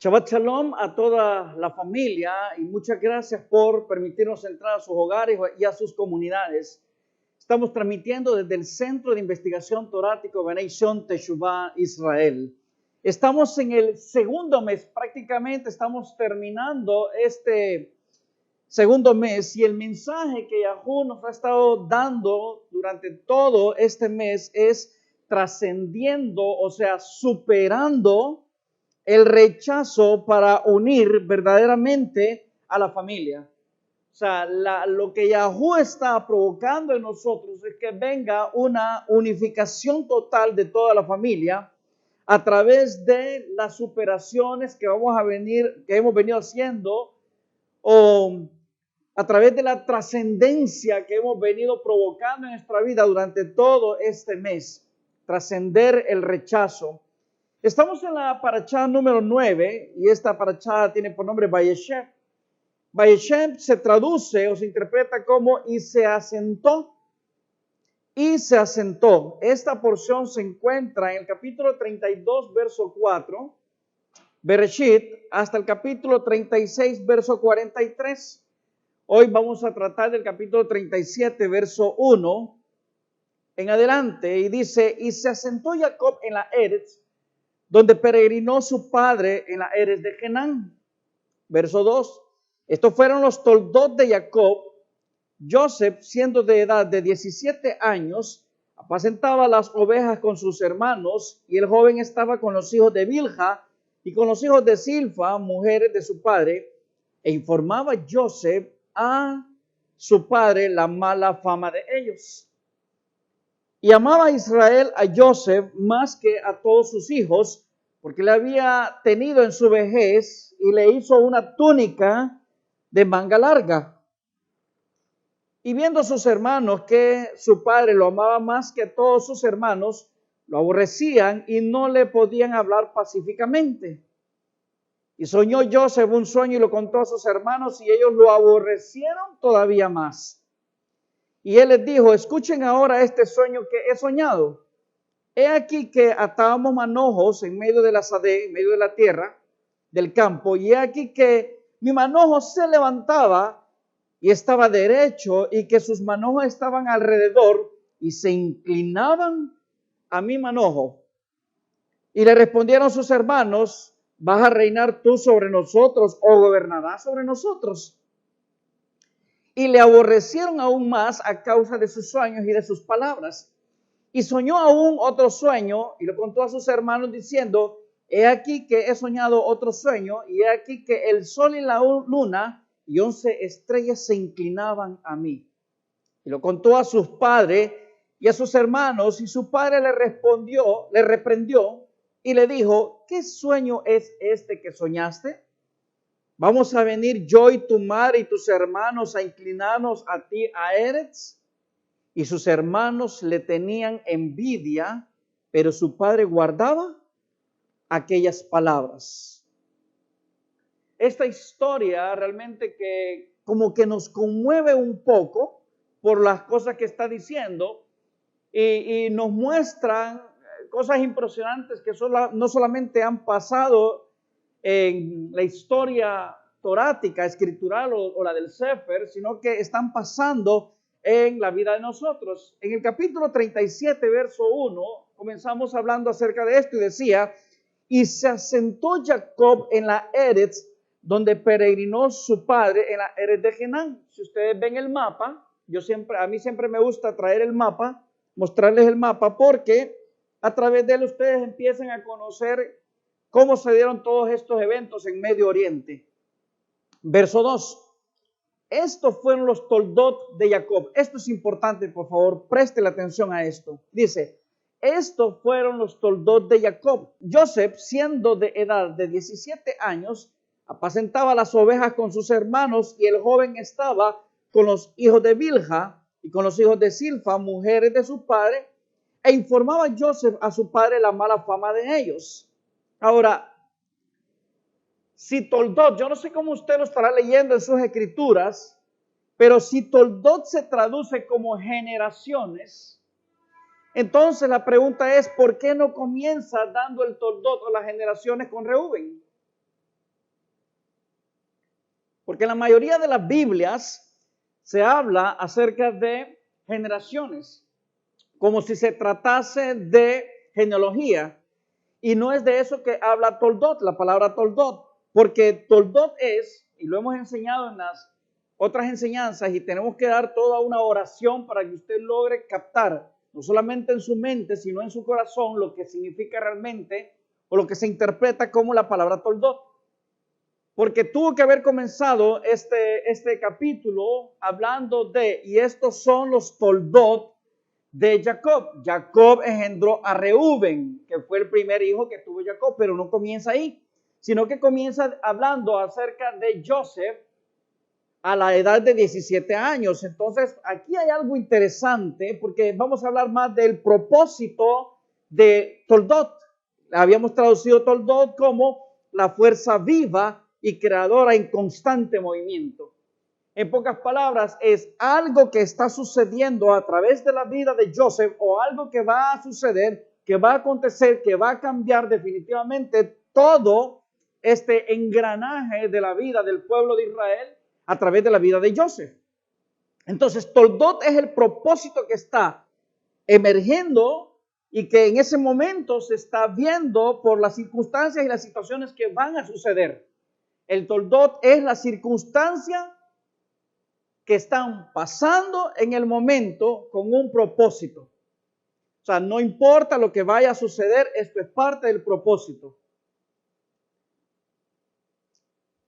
Shabbat Shalom a toda la familia y muchas gracias por permitirnos entrar a sus hogares y a sus comunidades. Estamos transmitiendo desde el Centro de Investigación Torático Bnei Shon Teshuvah Israel. Estamos en el segundo mes, prácticamente estamos terminando este segundo mes y el mensaje que Yahú nos ha estado dando durante todo este mes es trascendiendo, o sea, superando el rechazo para unir verdaderamente a la familia. O sea, lo que Yahú está provocando en nosotros es que venga una unificación total de toda la familia a través de las superaciones que hemos venido haciendo, o a través de la trascendencia que hemos venido provocando en nuestra vida durante todo este mes. Trascender el rechazo. Estamos en la parashá número 9 y esta parashá tiene por nombre Vayeshev. Vayeshev se traduce o se interpreta como y se asentó. Y se asentó. Esta porción se encuentra en el capítulo 32, verso 4, Bereshit, hasta el capítulo 36, verso 43. Hoy vamos a tratar del capítulo 37, verso 1 en adelante. Y dice, y se asentó Jacob en la Eretz, donde peregrinó su padre en la Eretz de Genán. Verso 2. Estos fueron los toldot de Jacob. Joseph, siendo de edad de 17 años, apacentaba las ovejas con sus hermanos, y el joven estaba con los hijos de Bilha y con los hijos de Silfa, mujeres de su padre, e informaba Joseph a su padre la mala fama de ellos. Y amaba a Israel a Joseph más que a todos sus hijos, porque le había tenido en su vejez y le hizo una túnica de manga larga. Y viendo a sus hermanos que su padre lo amaba más que a todos sus hermanos, lo aborrecían y no le podían hablar pacíficamente. Y soñó Joseph un sueño y lo contó a sus hermanos y ellos lo aborrecieron todavía más. Y él les dijo, escuchen ahora este sueño que he soñado. He aquí que atábamos manojos en medio de la sadé, en medio de la tierra, del campo, y he aquí que mi manojo se levantaba y estaba derecho, y que sus manojos estaban alrededor y se inclinaban a mi manojo. Y le respondieron sus hermanos, ¿vas a reinar tú sobre nosotros o gobernarás sobre nosotros? Y le aborrecieron aún más a causa de sus sueños y de sus palabras. Y soñó aún otro sueño y lo contó a sus hermanos diciendo, he aquí que he soñado otro sueño y he aquí que el sol y la luna y 11 estrellas se inclinaban a mí. Y lo contó a sus padres y a sus hermanos y su padre le reprendió y le dijo, ¿qué sueño es este que soñaste? ¿Vamos a venir yo y tu madre y tus hermanos a inclinarnos a ti a Eretz? Y sus hermanos le tenían envidia, pero su padre guardaba aquellas palabras. Esta historia realmente que como que nos conmueve un poco por las cosas que está diciendo y nos muestran cosas impresionantes que no solamente han pasado en la historia torática, escritural o la del Sefer, sino que están pasando en la vida de nosotros. En el capítulo 37, verso 1, comenzamos hablando acerca de esto y decía, y se asentó Jacob en la Eretz, donde peregrinó su padre en la Eretz de Genán. Si ustedes ven el mapa, a mí siempre me gusta traer el mapa, mostrarles el mapa, porque a través de él ustedes empiezan a conocer cómo se dieron todos estos eventos en Medio Oriente. Verso 2. Estos fueron los toldot de Jacob. Esto es importante, por favor, preste la atención a esto. Dice, estos fueron los toldot de Jacob. Joseph, siendo de edad de 17 años, apacentaba las ovejas con sus hermanos y el joven estaba con los hijos de Bilha y con los hijos de Silfa, mujeres de su padre, e informaba Joseph a su padre la mala fama de ellos. Ahora, si toldot, yo no sé cómo usted lo estará leyendo en sus escrituras, pero si toldot se traduce como generaciones, entonces la pregunta es, ¿por qué no comienza dando el toldot o las generaciones con Reúben? Porque en la mayoría de las Biblias se habla acerca de generaciones, como si se tratase de genealogía. Y no es de eso que habla Toldot, la palabra Toldot, porque Toldot es, y lo hemos enseñado en las otras enseñanzas, y tenemos que dar toda una oración para que usted logre captar, no solamente en su mente, sino en su corazón, lo que significa realmente, o lo que se interpreta como la palabra Toldot. Porque tuvo que haber comenzado este capítulo hablando de, y estos son los Toldot de Jacob. Jacob engendró a Reuben, que fue el primer hijo que tuvo Jacob, pero no comienza ahí, sino que comienza hablando acerca de Joseph a la edad de 17 años. Entonces, aquí hay algo interesante, porque vamos a hablar más del propósito de Toldot. Habíamos traducido Toldot como la fuerza viva y creadora en constante movimiento. En pocas palabras, es algo que está sucediendo a través de la vida de Joseph, o algo que va a suceder, que va a acontecer, que va a cambiar definitivamente todo este engranaje de la vida del pueblo de Israel a través de la vida de Joseph. Entonces, Toldot es el propósito que está emergiendo y que en ese momento se está viendo por las circunstancias y las situaciones que van a suceder. El Toldot es la circunstancia que están pasando en el momento con un propósito. O sea, no importa lo que vaya a suceder, esto es parte del propósito.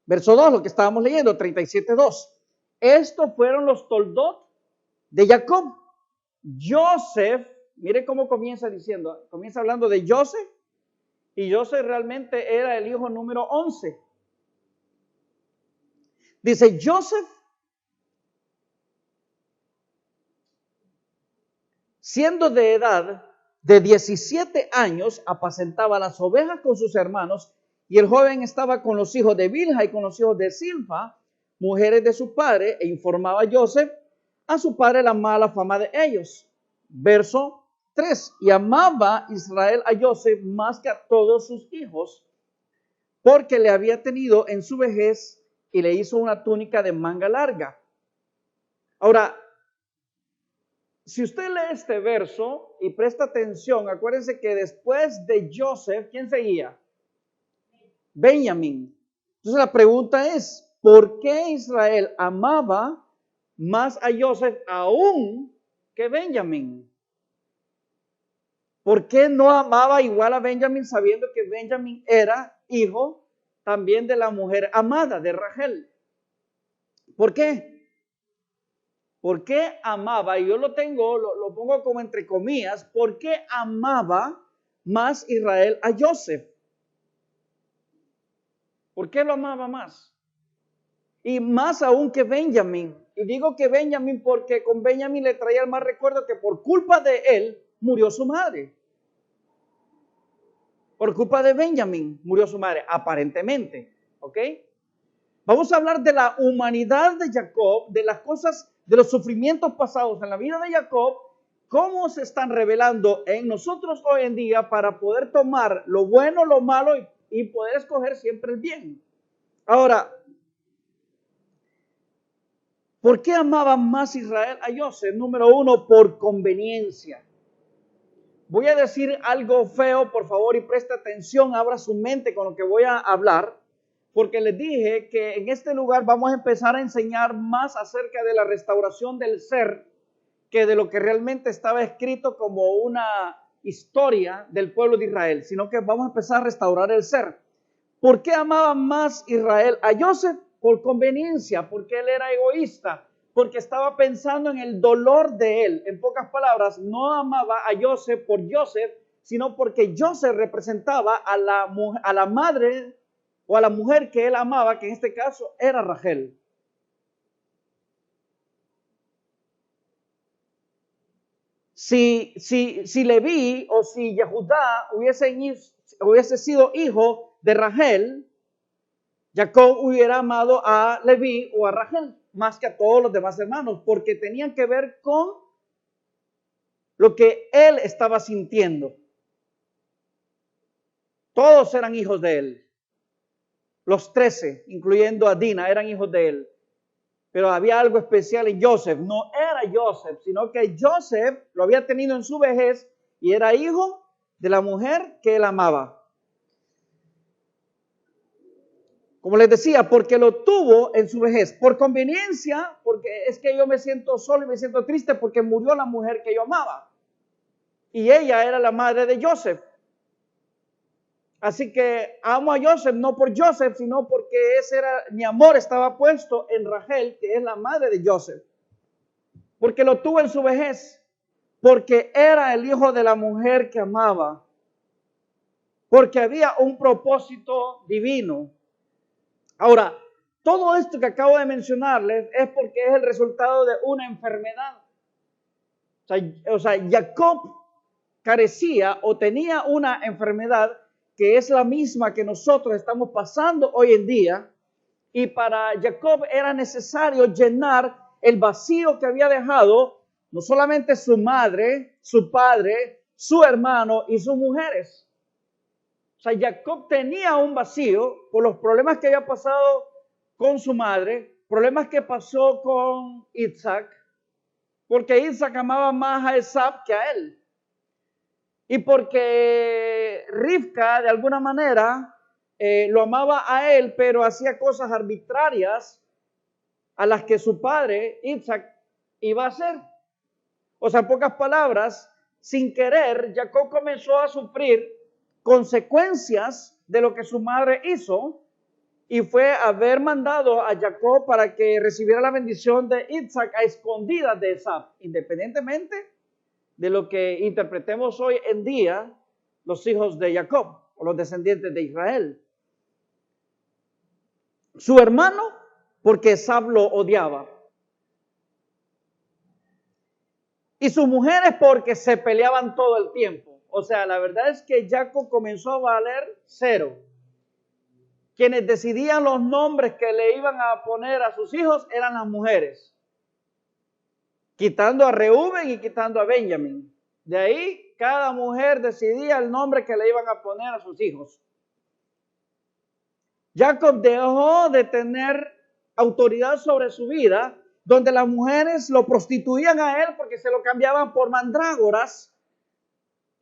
Verso 2, lo que estábamos leyendo, 37:2. Estos fueron los Toldot de Jacob. Joseph, mire cómo comienza diciendo, comienza hablando de Joseph, y Joseph realmente era el hijo número 11. Dice, Joseph, siendo de edad de 17 años, apacentaba las ovejas con sus hermanos, y el joven estaba con los hijos de Bilha y con los hijos de Silpa, mujeres de su padre, e informaba a Joseph a su padre la mala fama de ellos. Verso 3, y amaba Israel a Joseph más que a todos sus hijos, porque le había tenido en su vejez y le hizo una túnica de manga larga. Ahora, si usted lee este verso y presta atención, acuérdense que después de Joseph, ¿quién seguía? Benjamín. Entonces la pregunta es, ¿por qué Israel amaba más a Joseph aún que Benjamín? ¿Por qué no amaba igual a Benjamín sabiendo que Benjamín era hijo también de la mujer amada de Rachel? ¿Por qué? ¿Por qué amaba? Y yo lo pongo como entre comillas, ¿por qué amaba más Israel a Joseph? ¿Por qué lo amaba más? Y más aún que Benjamín. Y digo que Benjamín porque con Benjamín le traía el más recuerdo que por culpa de él murió su madre. Por culpa de Benjamín murió su madre, aparentemente. ¿Ok? Vamos a hablar de la humanidad de Jacob, de las cosas, de los sufrimientos pasados en la vida de Jacob, cómo se están revelando en nosotros hoy en día para poder tomar lo bueno, lo malo y poder escoger siempre el bien. Ahora, ¿por qué amaba más Israel a Joseph? Número uno, por conveniencia. Voy a decir algo feo, por favor, y presta atención, abra su mente con lo que voy a hablar, porque les dije que en este lugar vamos a empezar a enseñar más acerca de la restauración del ser que de lo que realmente estaba escrito como una historia del pueblo de Israel, sino que vamos a empezar a restaurar el ser. ¿Por qué amaba más Israel a Joseph? Por conveniencia, porque él era egoísta, porque estaba pensando en el dolor de él. En pocas palabras, no amaba a Joseph por Joseph, sino porque Joseph representaba a la madre o a la mujer que él amaba, que en este caso era Rachel. Si Leví o si Yehudá hubiese sido hijo de Rachel, Jacob hubiera amado a Leví o a Rachel más que a todos los demás hermanos, porque tenían que ver con lo que él estaba sintiendo. Todos eran hijos de él. Los 13, incluyendo a Dina, eran hijos de él. Pero había algo especial en Joseph. No era Joseph, sino que Joseph lo había tenido en su vejez y era hijo de la mujer que él amaba. Como les decía, porque lo tuvo en su vejez, por conveniencia, porque es que yo me siento solo y me siento triste porque murió la mujer que yo amaba. Y ella era la madre de Joseph. Así que amo a Joseph, no por Joseph, sino porque mi amor estaba puesto en Rachel, que es la madre de Joseph. Porque lo tuvo en su vejez, porque era el hijo de la mujer que amaba, porque había un propósito divino. Ahora, todo esto que acabo de mencionarles es porque es el resultado de una enfermedad. O sea, Jacob carecía o tenía una enfermedad que es la misma que nosotros estamos pasando hoy en día. Y para Jacob era necesario llenar el vacío que había dejado no solamente su madre, su padre, su hermano y sus mujeres. O sea, Jacob tenía un vacío por los problemas que había pasado con su madre, problemas que pasó con Isaac, porque Isaac amaba más a Esab que a él. Y porque Rivka, de alguna manera, lo amaba a él, pero hacía cosas arbitrarias a las que su padre, Isaac, iba a hacer. O sea, en pocas palabras, sin querer, Jacob comenzó a sufrir consecuencias de lo que su madre hizo, y fue haber mandado a Jacob para que recibiera la bendición de Isaac a escondidas de Esab, independientemente de lo que interpretemos hoy en día los hijos de Jacob o los descendientes de Israel. Su hermano, porque Esab lo odiaba. Y sus mujeres, porque se peleaban todo el tiempo. O sea, la verdad es que Jacob comenzó a valer cero. Quienes decidían los nombres que le iban a poner a sus hijos eran las mujeres, quitando a Reuben y quitando a Benjamín. De ahí, cada mujer decidía el nombre que le iban a poner a sus hijos. Jacob dejó de tener autoridad sobre su vida, donde las mujeres lo prostituían a él porque se lo cambiaban por mandrágoras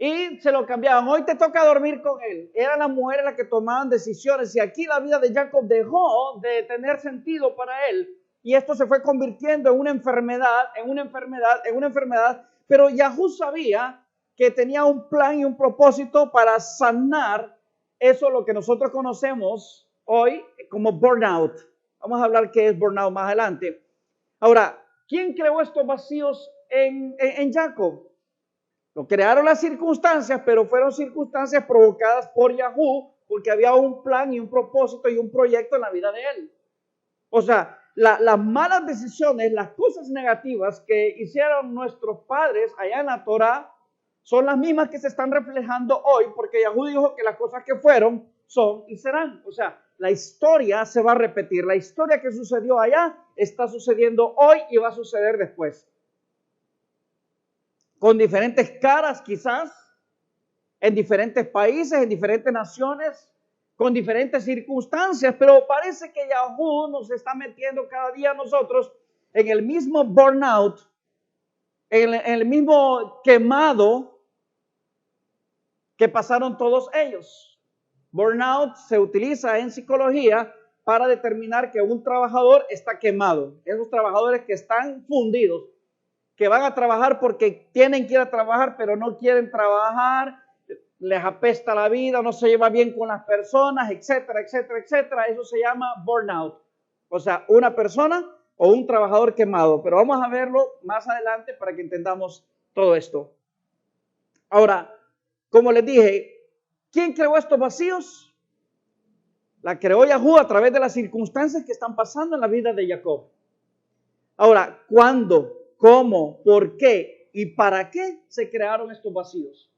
y se lo cambiaban. Hoy te toca dormir con él. Eran las mujeres las que tomaban decisiones, y aquí la vida de Jacob dejó de tener sentido para él. Y esto se fue convirtiendo en una enfermedad, pero Yahú sabía que tenía un plan y un propósito para sanar eso, lo que nosotros conocemos hoy como burnout. Vamos a hablar qué es burnout más adelante. Ahora, ¿quién creó estos vacíos en Jacob? Lo crearon las circunstancias, pero fueron circunstancias provocadas por Yahú, porque había un plan y un propósito y un proyecto en la vida de él. O sea, las malas decisiones, las cosas negativas que hicieron nuestros padres allá en la Torá, son las mismas que se están reflejando hoy, porque Yahú dijo que las cosas que fueron, son y serán. O sea, la historia se va a repetir. La historia que sucedió allá está sucediendo hoy y va a suceder después. Con diferentes caras quizás, en diferentes países, en diferentes naciones, con diferentes circunstancias, pero parece que Yahú nos está metiendo cada día a nosotros en el mismo burnout, en el mismo quemado que pasaron todos ellos. Burnout se utiliza en psicología para determinar que un trabajador está quemado. Esos trabajadores que están fundidos, que van a trabajar porque tienen que ir a trabajar, pero no quieren trabajar, les apesta la vida, no se lleva bien con las personas, etcétera, etcétera, etcétera. Eso se llama burnout. O sea, una persona o un trabajador quemado. Pero vamos a verlo más adelante para que entendamos todo esto. Ahora, como les dije, ¿quién creó estos vacíos? La creó Yahú a través de las circunstancias que están pasando en la vida de Jacob. Ahora, ¿cuándo? ¿Cómo? ¿Por qué? ¿Y para qué se crearon estos vacíos?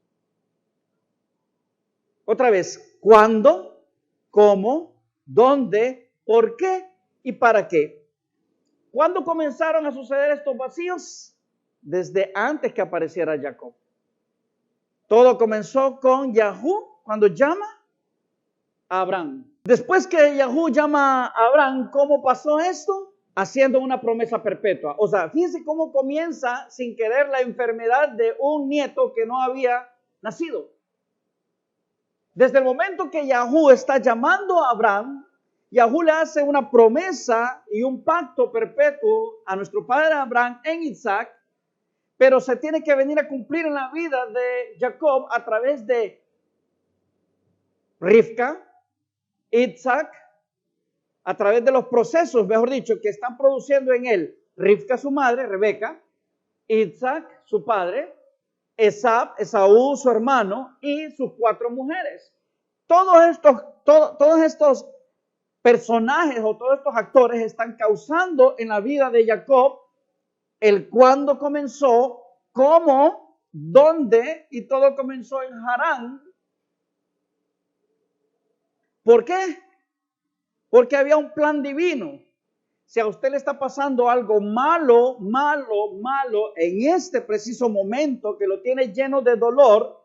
Otra vez, ¿cuándo? ¿Cómo? ¿Dónde? ¿Por qué? ¿Y para qué? ¿Cuándo comenzaron a suceder estos vacíos? Desde antes que apareciera Jacob. Todo comenzó con Yahú cuando llama a Abraham. Después que Yahú llama a Abraham, ¿cómo pasó esto? Haciendo una promesa perpetua. O sea, fíjense cómo comienza sin querer la enfermedad de un nieto que no había nacido. Desde el momento que Yahú está llamando a Abraham, Yahú le hace una promesa y un pacto perpetuo a nuestro padre Abraham en Isaac, pero se tiene que venir a cumplir en la vida de Jacob a través de Rivka, Isaac, a través de los procesos, mejor dicho, que están produciendo en él Rivka, su madre, Rebeca, Isaac, su padre, Esaú, su hermano, y sus 4 mujeres. Todos estos personajes o todos estos actores están causando en la vida de Jacob el cuándo comenzó, cómo, dónde, y todo comenzó en Harán. ¿Por qué? Porque había un plan divino. Si a usted le está pasando algo malo en este preciso momento que lo tiene lleno de dolor,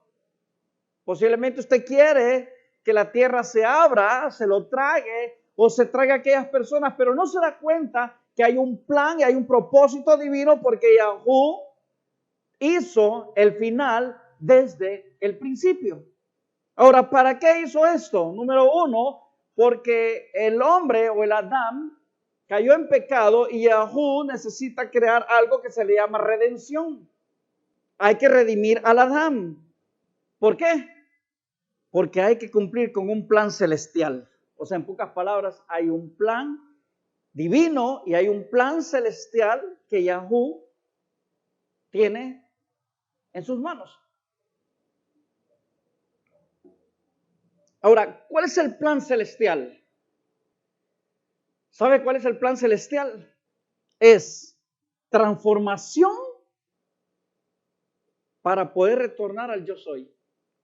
posiblemente usted quiere que la tierra se abra, se lo trague o se trague a aquellas personas, pero no se da cuenta que hay un plan y hay un propósito divino porque Yahú hizo el final desde el principio. Ahora, ¿para qué hizo esto? Número 1, porque el hombre o el Adán cayó en pecado y Yahú necesita crear algo que se le llama redención. Hay que redimir al Adán. ¿Por qué? Porque hay que cumplir con un plan celestial. O sea, en pocas palabras, hay un plan divino y hay un plan celestial que Yahú tiene en sus manos. Ahora, ¿cuál es el plan celestial? ¿Sabe cuál es el plan celestial? Es transformación para poder retornar al yo soy.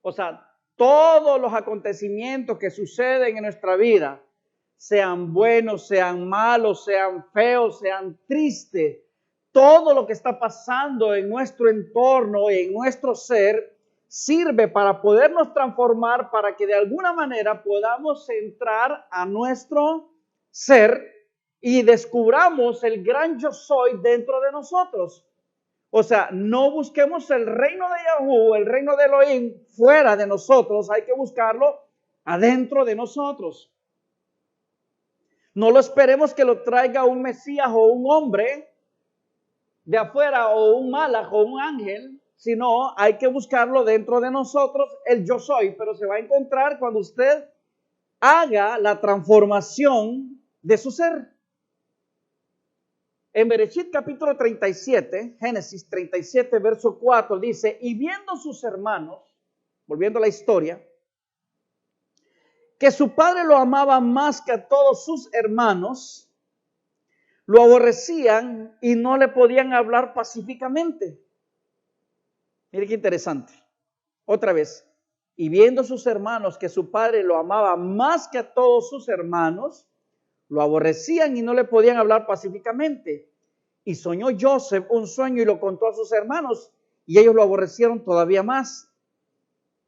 O sea, todos los acontecimientos que suceden en nuestra vida, sean buenos, sean malos, sean feos, sean tristes, todo lo que está pasando en nuestro entorno y en nuestro ser, sirve para podernos transformar, para que de alguna manera podamos entrar a nuestro ser y descubramos el gran yo soy dentro de nosotros. O sea, no busquemos el reino de Yahú, el reino de Elohim fuera de nosotros, hay que buscarlo adentro de nosotros. No lo esperemos que lo traiga un Mesías o un hombre de afuera o un malaj o un ángel, sino hay que buscarlo dentro de nosotros, el yo soy, pero se va a encontrar cuando usted haga la transformación de su ser. En Bereshit capítulo 37, Génesis 37, verso 4, dice, y viendo sus hermanos, volviendo a la historia, que su padre lo amaba más que a todos sus hermanos, lo aborrecían y no le podían hablar pacíficamente. Mire qué interesante. Otra vez, y viendo sus hermanos que su padre lo amaba más que a todos sus hermanos, lo aborrecían y no le podían hablar pacíficamente. Y soñó Joseph un sueño y lo contó a sus hermanos y ellos lo aborrecieron todavía más.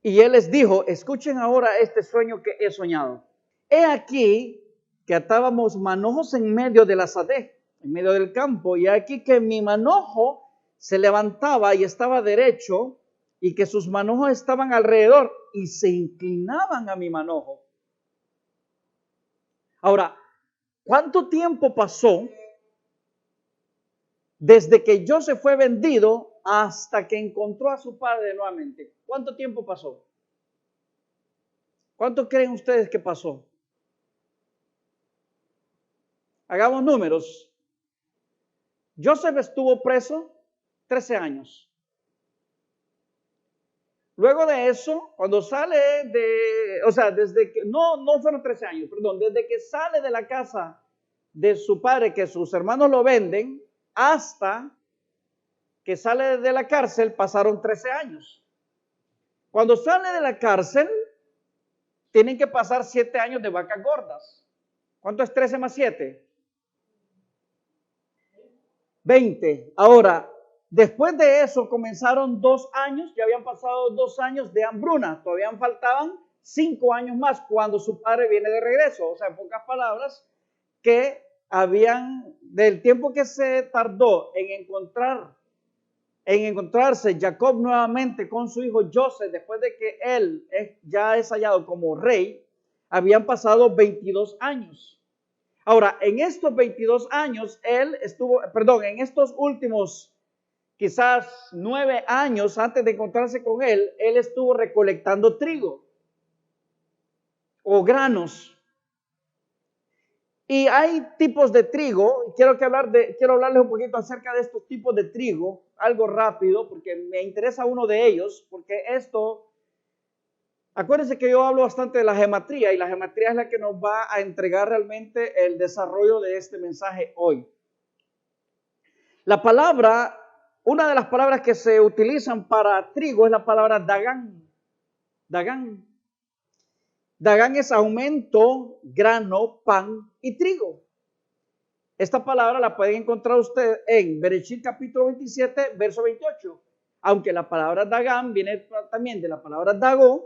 Y él les dijo, escuchen ahora este sueño que he soñado. He aquí que atábamos manojos en medio de la sadé, en medio del campo, y aquí que mi manojo se levantaba y estaba derecho y que sus manojos estaban alrededor y se inclinaban a mi manojo. Ahora, ¿cuánto tiempo pasó desde que Joseph fue vendido hasta que encontró a su padre nuevamente? ¿Cuánto tiempo pasó? ¿Cuánto creen ustedes que pasó? Hagamos números. Joseph estuvo preso 13 años. Luego de eso, cuando sale desde que, no fueron 13 años, perdón, desde que sale de la casa de su padre, que sus hermanos lo venden, hasta que sale de la cárcel, pasaron 13 años. Cuando sale de la cárcel, tienen que pasar 7 años de vacas gordas. ¿Cuánto es 13 más 7? 20. Ahora, después de eso comenzaron 2 años, ya habían pasado 2 años de hambruna, todavía faltaban 5 años más cuando su padre viene de regreso. O sea, en pocas palabras, que del tiempo que se tardó en encontrarse Jacob nuevamente con su hijo Joseph, después de que él ya es hallado como rey, habían pasado 22 años. Ahora, en estos 22 años, en estos últimos quizás 9 años antes de encontrarse con él estuvo recolectando trigo o granos. Y hay tipos de trigo, quiero hablarles un poquito acerca de estos tipos de trigo, algo rápido, porque me interesa uno de ellos, porque acuérdense que yo hablo bastante de la gematría, y la gematría es la que nos va a entregar realmente el desarrollo de este mensaje hoy. Una de las palabras que se utilizan para trigo es la palabra Dagán. Dagán. Dagán es aumento, grano, pan y trigo. Esta palabra la pueden encontrar usted en Bereshit capítulo 27, verso 28. Aunque la palabra Dagán viene también de la palabra Dagó,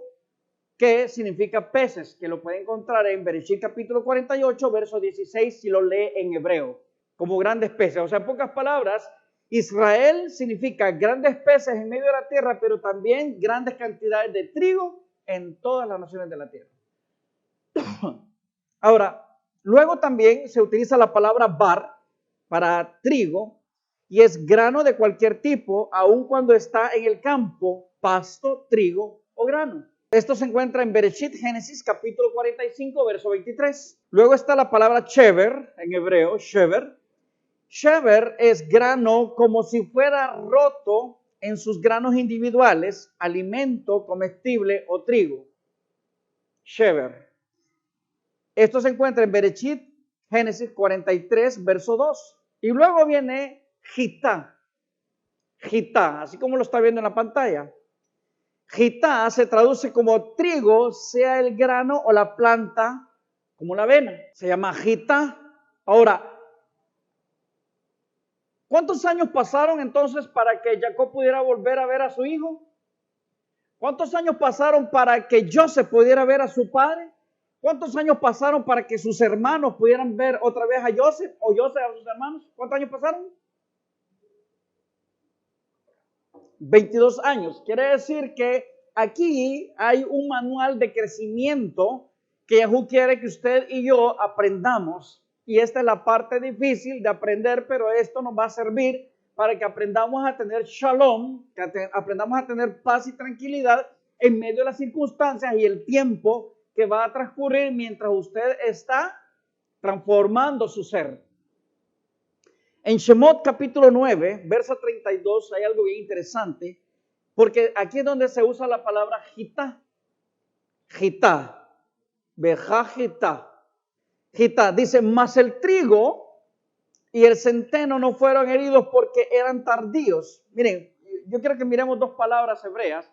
que significa peces, que lo pueden encontrar en Bereshit capítulo 48, verso 16, si lo lee en hebreo, como grandes peces. O sea, en pocas palabras, Israel significa grandes peces en medio de la tierra, pero también grandes cantidades de trigo en todas las naciones de la tierra. Ahora, luego también se utiliza la palabra bar para trigo, y es grano de cualquier tipo, aun cuando está en el campo, pasto, trigo o grano. Esto se encuentra en Bereshit, Génesis, capítulo 45, verso 23. Luego está la palabra shever, en hebreo, shever. Shever es grano como si fuera roto en sus granos individuales, alimento comestible o trigo. Shever. Esto se encuentra en Bereshit, Génesis 43, verso 2. Y luego viene Jitá. Jitá, así como lo está viendo en la pantalla. Jitá se traduce como trigo, sea el grano o la planta, como la avena. Se llama jitá. Ahora, ¿cuántos años pasaron entonces para que Jacob pudiera volver a ver a su hijo? ¿Cuántos años pasaron para que Joseph pudiera ver a su padre? ¿Cuántos años pasaron para que sus hermanos pudieran ver otra vez a Joseph o Joseph a sus hermanos? ¿Cuántos años pasaron? 22 años. Quiere decir que aquí hay un manual de crecimiento que Yahú quiere que usted y yo aprendamos. Y esta es la parte difícil de aprender, pero esto nos va a servir para que aprendamos a tener shalom, que aprendamos a tener paz y tranquilidad en medio de las circunstancias y el tiempo que va a transcurrir mientras usted está transformando su ser. En Shemot capítulo 9, verso 32, hay algo bien interesante, porque aquí es donde se usa la palabra jitá. Jitá. Bejá jitá. Jitá. Dice, mas el trigo y el centeno no fueron heridos porque eran tardíos. Miren, yo quiero que miremos dos palabras hebreas,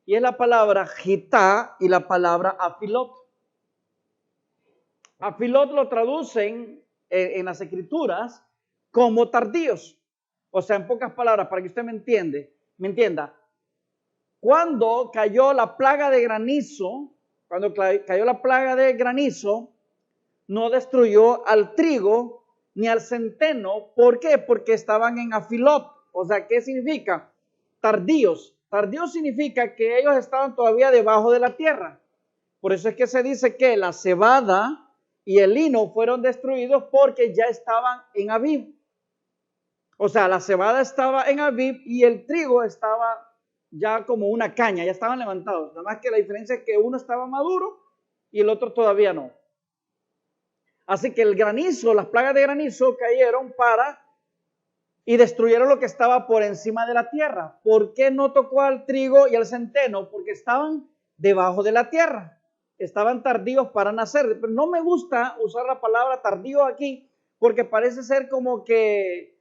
y es la palabra jitá y la palabra afilot. Afilot lo traducen en las escrituras como tardíos. O sea, en pocas palabras, para que usted me entienda, cuando cayó la plaga de granizo, no destruyó al trigo ni al centeno. ¿Por qué? Porque estaban en afilot. O sea, ¿qué significa? Tardíos. Tardíos significa que ellos estaban todavía debajo de la tierra. Por eso es que se dice que la cebada y el lino fueron destruidos porque ya estaban en Aviv. O sea, la cebada estaba en Aviv y el trigo estaba ya como una caña, ya estaban levantados. Nada más que la diferencia es que uno estaba maduro y el otro todavía no. Así que el granizo, las plagas de granizo cayeron y destruyeron lo que estaba por encima de la tierra. ¿Por qué no tocó al trigo y al centeno? Porque estaban debajo de la tierra. Estaban tardíos para nacer. Pero no me gusta usar la palabra tardío aquí porque parece ser como que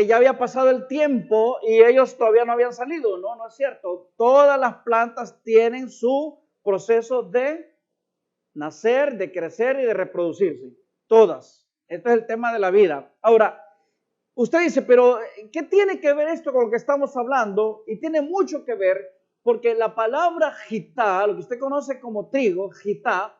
ya había pasado el tiempo y ellos todavía no habían salido. No, no es cierto. Todas las plantas tienen su proceso de nacer, de crecer y de reproducirse. Todas. Este es el tema de la vida. Ahora, usted dice, pero ¿qué tiene que ver esto con lo que estamos hablando? Y tiene mucho que ver Porque la palabra jitá, lo que usted conoce como trigo, jitá,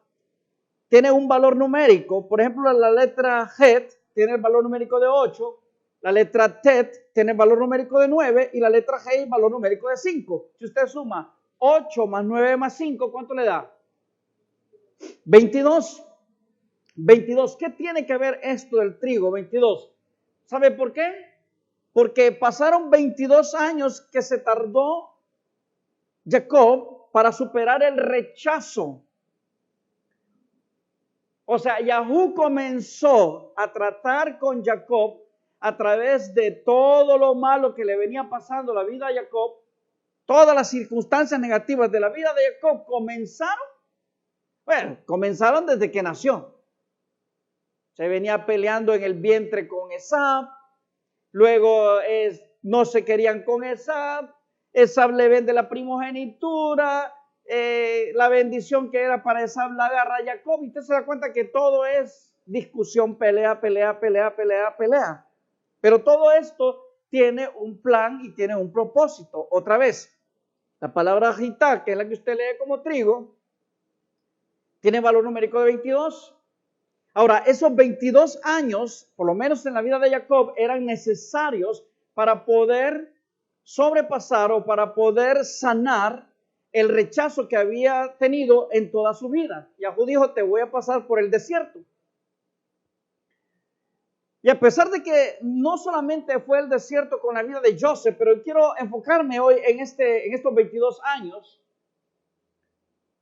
tiene un valor numérico. Por ejemplo, la letra Het tiene el valor numérico de 8, la letra Tet tiene el valor numérico de 9 y la letra G el valor numérico de 5. Si usted suma 8 más 9 más 5, ¿cuánto le da? 22. 22. ¿Qué tiene que ver esto del trigo? 22. ¿Sabe por qué? Porque pasaron 22 años que se tardó Jacob para superar el rechazo. O sea, Yahú comenzó a tratar con Jacob a través de todo lo malo que le venía pasando la vida a Jacob. Todas las circunstancias negativas de la vida de Jacob comenzaron desde que nació. Se venía peleando en el vientre con Esab, luego no se querían con Esab le vende la primogenitura, la bendición que era para Esab la agarra a Jacob, y usted se da cuenta que todo es discusión, pelea. Pero todo esto tiene un plan y tiene un propósito. Otra vez, la palabra jitá, que es la que usted lee como trigo, tiene valor numérico de 22. Ahora, esos 22 años, por lo menos en la vida de Jacob, eran necesarios para poder sobrepasar o para poder sanar el rechazo que había tenido en toda su vida. Yahú dijo, te voy a pasar por el desierto. Y a pesar de que no solamente fue el desierto con la vida de Joseph, pero quiero enfocarme hoy en estos 22 años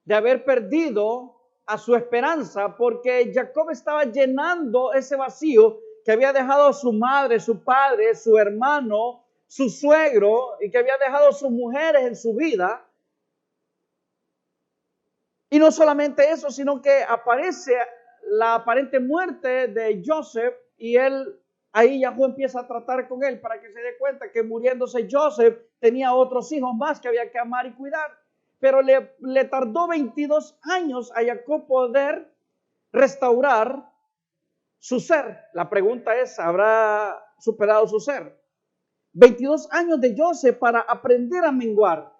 de haber perdido a su esperanza, porque Jacob estaba llenando ese vacío que había dejado su madre, su padre, su hermano, su suegro, y que había dejado sus mujeres en su vida. Y no solamente eso, sino que aparece la aparente muerte de Joseph, y ahí Yahú empieza a tratar con él para que se dé cuenta que muriéndose Joseph tenía otros hijos más que había que amar y cuidar. Pero le tardó 22 años a Jacob poder restaurar su ser. La pregunta es, ¿habrá superado su ser? 22 años de Joseph para aprender a menguar.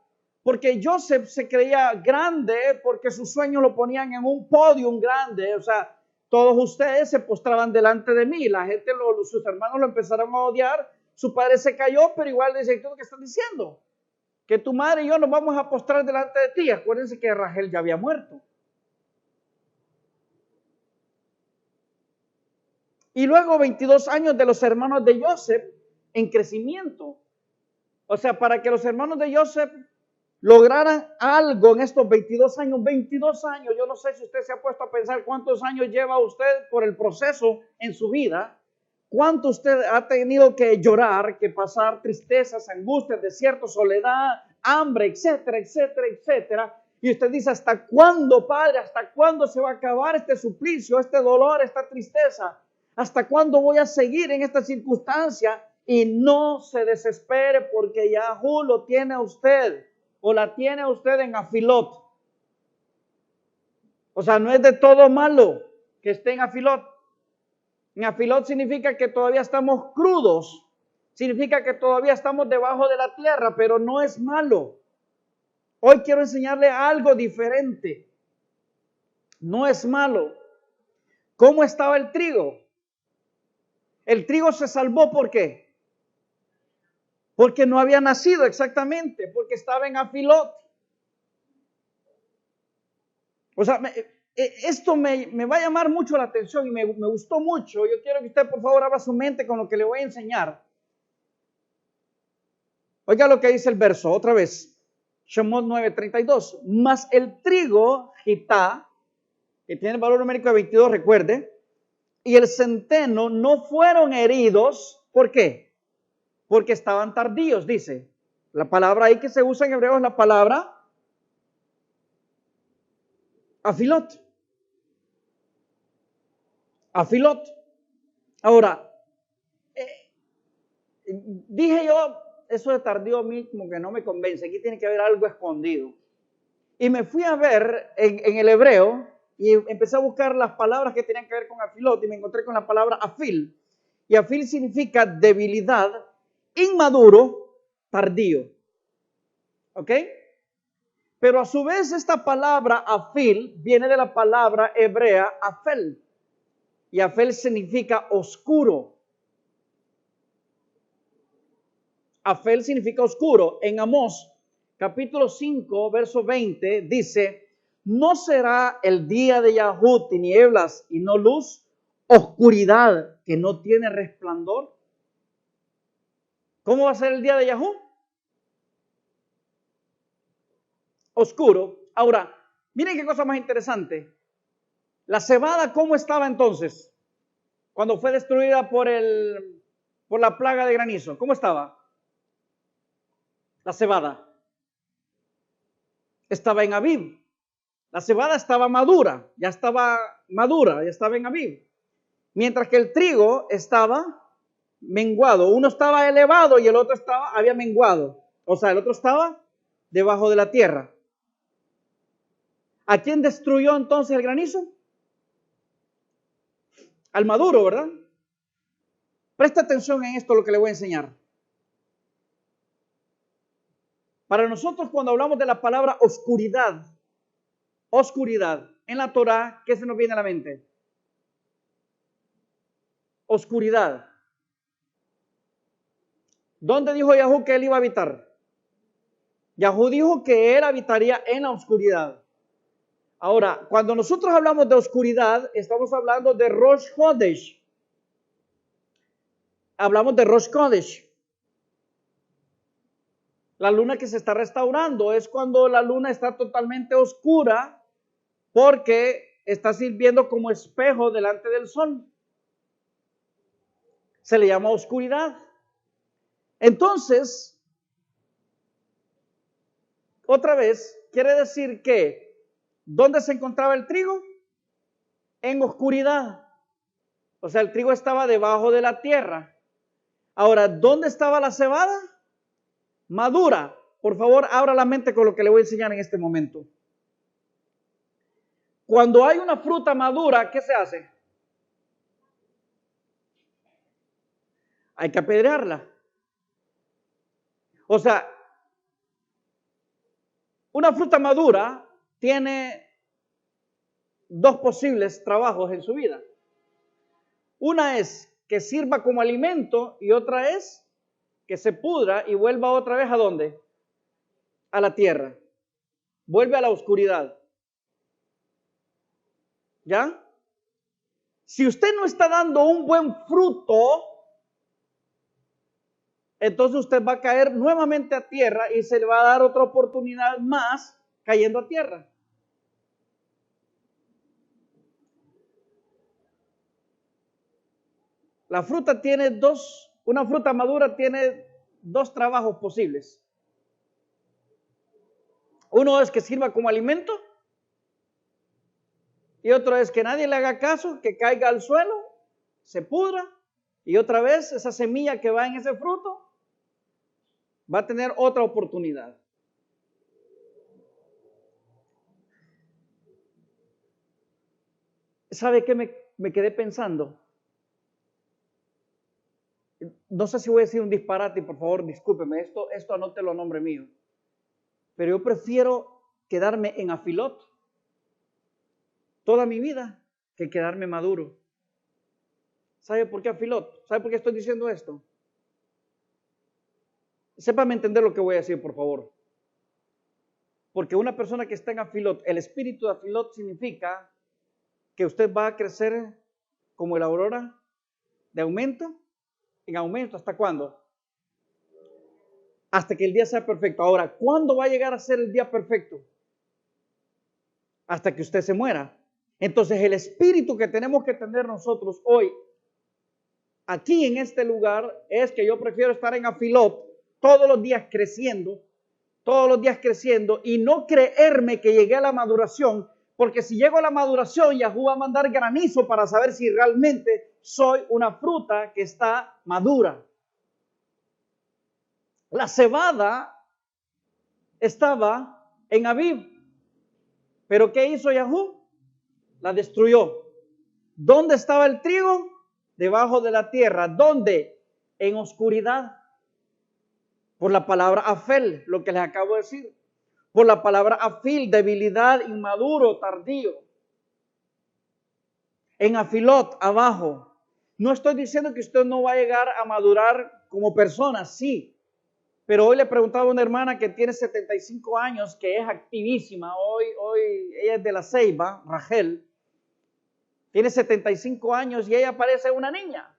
Porque Joseph se creía grande porque sus sueños lo ponían en un podio grande. O sea, todos ustedes se postraban delante de mí. La gente, sus hermanos lo empezaron a odiar. Su padre se cayó, pero igual dice, ¿tú qué estás diciendo? Que tu madre y yo nos vamos a postrar delante de ti. Acuérdense que Rachel ya había muerto. Y luego 22 años de los hermanos de Joseph en crecimiento. O sea, para que los hermanos de Joseph lograran algo en estos 22 años, yo no sé si usted se ha puesto a pensar cuántos años lleva usted por el proceso en su vida, cuánto usted ha tenido que llorar, que pasar tristezas, angustias, desiertos, soledad, hambre, etcétera. Y usted dice, ¿hasta cuándo, Padre? ¿Hasta cuándo se va a acabar este suplicio, este dolor, esta tristeza? ¿Hasta cuándo voy a seguir en esta circunstancia? Y no se desespere porque Yahú lo tiene a usted o la tiene a usted en afilot. O sea, no es de todo malo que esté en afilot. En afilot significa que todavía estamos crudos, significa que todavía estamos debajo de la tierra, pero no es malo. Hoy quiero enseñarle algo diferente. No es malo. ¿Cómo estaba el trigo? El trigo se salvó, ¿por qué? Porque no había nacido exactamente, porque estaba en afilot. O sea, esto me va a llamar mucho la atención y me gustó mucho. Yo quiero que usted, por favor, abra su mente con lo que le voy a enseñar. Oiga lo que dice el verso, otra vez. Shemot 9:32. Mas el trigo, jitá, que tiene el valor numérico de 22, recuerde, y el centeno no fueron heridos. ¿Por qué? Porque estaban tardíos, dice. La palabra ahí que se usa en hebreo es la palabra afilot. Afilot. Ahora, dije yo, eso de tardío a mí como que no me convence. Aquí tiene que haber algo escondido. Y me fui a ver en el hebreo y empecé a buscar las palabras que tenían que ver con afilot y me encontré con la palabra afil. Y afil significa debilidad, inmaduro, tardío. ¿Ok? Pero a su vez esta palabra afil viene de la palabra hebrea afel. Y afel significa oscuro. Afel significa oscuro. En Amós, capítulo 5, verso 20, dice, ¿no será el día de Yahú tinieblas y no luz, oscuridad que no tiene resplandor? ¿Cómo va a ser el día de Yahú? Oscuro. Ahora, miren qué cosa más interesante. La cebada, ¿cómo estaba entonces? Cuando fue destruida por la plaga de granizo. ¿Cómo estaba? La cebada estaba en Abib. La cebada estaba madura, ya estaba en Abib. Mientras que el trigo estaba menguado. Uno estaba elevado y el otro había menguado. O sea, el otro estaba debajo de la tierra. ¿A quién destruyó entonces el granizo? Al maduro, ¿verdad? Presta atención en esto, lo que le voy a enseñar. Para nosotros, cuando hablamos de la palabra oscuridad, en la Torá, ¿qué se nos viene a la mente? Oscuridad. ¿Dónde dijo Yahú que él iba a habitar? Yahú dijo que él habitaría en la oscuridad. Ahora, cuando nosotros hablamos de oscuridad, estamos hablando de Rosh Chodesh. Hablamos de Rosh Chodesh. La luna que se está restaurando es cuando la luna está totalmente oscura porque está sirviendo como espejo delante del sol. Se le llama oscuridad. Entonces, otra vez, quiere decir que ¿dónde se encontraba el trigo? En oscuridad. O sea, el trigo estaba debajo de la tierra. Ahora, ¿dónde estaba la cebada? Madura. Por favor, abra la mente con lo que le voy a enseñar en este momento. Cuando hay una fruta madura, ¿qué se hace? Hay que apedrearla. O sea, una fruta madura tiene dos posibles trabajos en su vida. Una es que sirva como alimento y otra es que se pudra y vuelva otra vez ¿a dónde? A la tierra. Vuelve a la oscuridad. ¿Ya? Si usted no está dando un buen fruto, entonces usted va a caer nuevamente a tierra y se le va a dar otra oportunidad más cayendo a tierra. La fruta tiene una fruta madura tiene dos trabajos posibles. Uno es que sirva como alimento y otro es que nadie le haga caso, que caiga al suelo, se pudra y otra vez esa semilla que va en ese fruto va a tener otra oportunidad. ¿Sabe qué me quedé pensando? No sé si voy a decir un disparate y por favor discúlpeme, esto anótelo a nombre mío. Pero yo prefiero quedarme en afilot toda mi vida que quedarme maduro. ¿Sabe por qué afilot? ¿Sabe por qué estoy diciendo esto? Sépame entender lo que voy a decir, por favor. Porque una persona que está en afilot, el espíritu de afilot significa que usted va a crecer como la aurora de aumento en aumento. ¿Hasta cuándo? Hasta que el día sea perfecto. Ahora, ¿cuándo va a llegar a ser el día perfecto? Hasta que usted se muera. Entonces, el espíritu que tenemos que tener nosotros hoy, aquí en este lugar, es que yo prefiero estar en afilot todos los días creciendo y no creerme que llegué a la maduración, porque si llego a la maduración, Yahú va a mandar granizo para saber si realmente soy una fruta que está madura. La cebada estaba en Abib, pero ¿qué hizo Yahú? La destruyó. ¿Dónde estaba el trigo? Debajo de la tierra. ¿Dónde? En oscuridad. Por la palabra afel, lo que les acabo de decir. por la palabra afil, debilidad, inmaduro, tardío. En afilot, abajo. No estoy diciendo que usted no va a llegar a madurar como persona, sí. Pero hoy le preguntaba a una hermana que tiene 75 años, que es activísima. Hoy ella es de La Ceiba, Rachel. Tiene 75 años y ella parece una niña.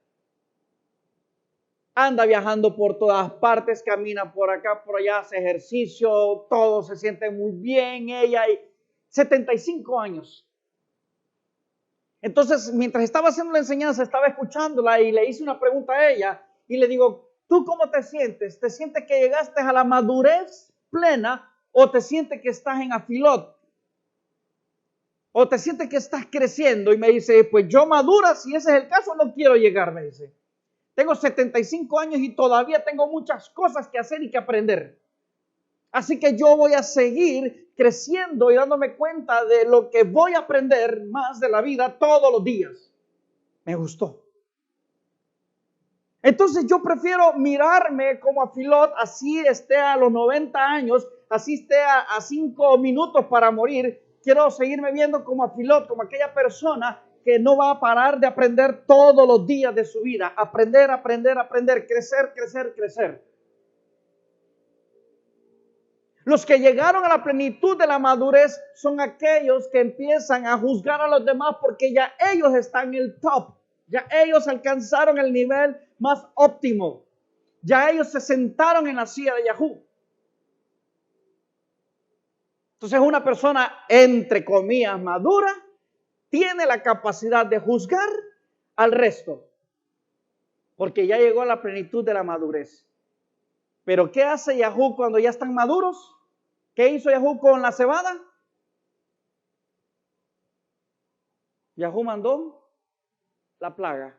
Anda viajando por todas partes, camina por acá, por allá, hace ejercicio, todo se siente muy bien. Ella y 75 años. Entonces, mientras estaba haciendo la enseñanza, estaba escuchándola y le hice una pregunta a ella y le digo, ¿tú cómo te sientes? ¿Te sientes que llegaste a la madurez plena o te sientes que estás en afilot? ¿O te sientes que estás creciendo? Y me dice, pues yo madura, si ese es el caso, no quiero llegar, me dice. Tengo 75 años y todavía tengo muchas cosas que hacer y que aprender. Así que yo voy a seguir creciendo y dándome cuenta de lo que voy a aprender más de la vida todos los días. Me gustó. Entonces yo prefiero mirarme como afilot, así esté a los 90 años, así esté a 5 minutos para morir. Quiero seguirme viendo como afilot, como aquella persona que no va a parar de aprender todos los días de su vida. Aprender, aprender, aprender, crecer, crecer, crecer. Los que llegaron a la plenitud de la madurez son aquellos que empiezan a juzgar a los demás porque ya ellos están en el top. Ya ellos alcanzaron el nivel más óptimo. Ya ellos se sentaron en la silla de Yahoo. Entonces una persona, entre comillas, madura, tiene la capacidad de juzgar al resto. Porque ya llegó a la plenitud de la madurez. Pero ¿qué hace Yahoo cuando ya están maduros? ¿Qué hizo Yahoo con la cebada? Yahoo mandó la plaga,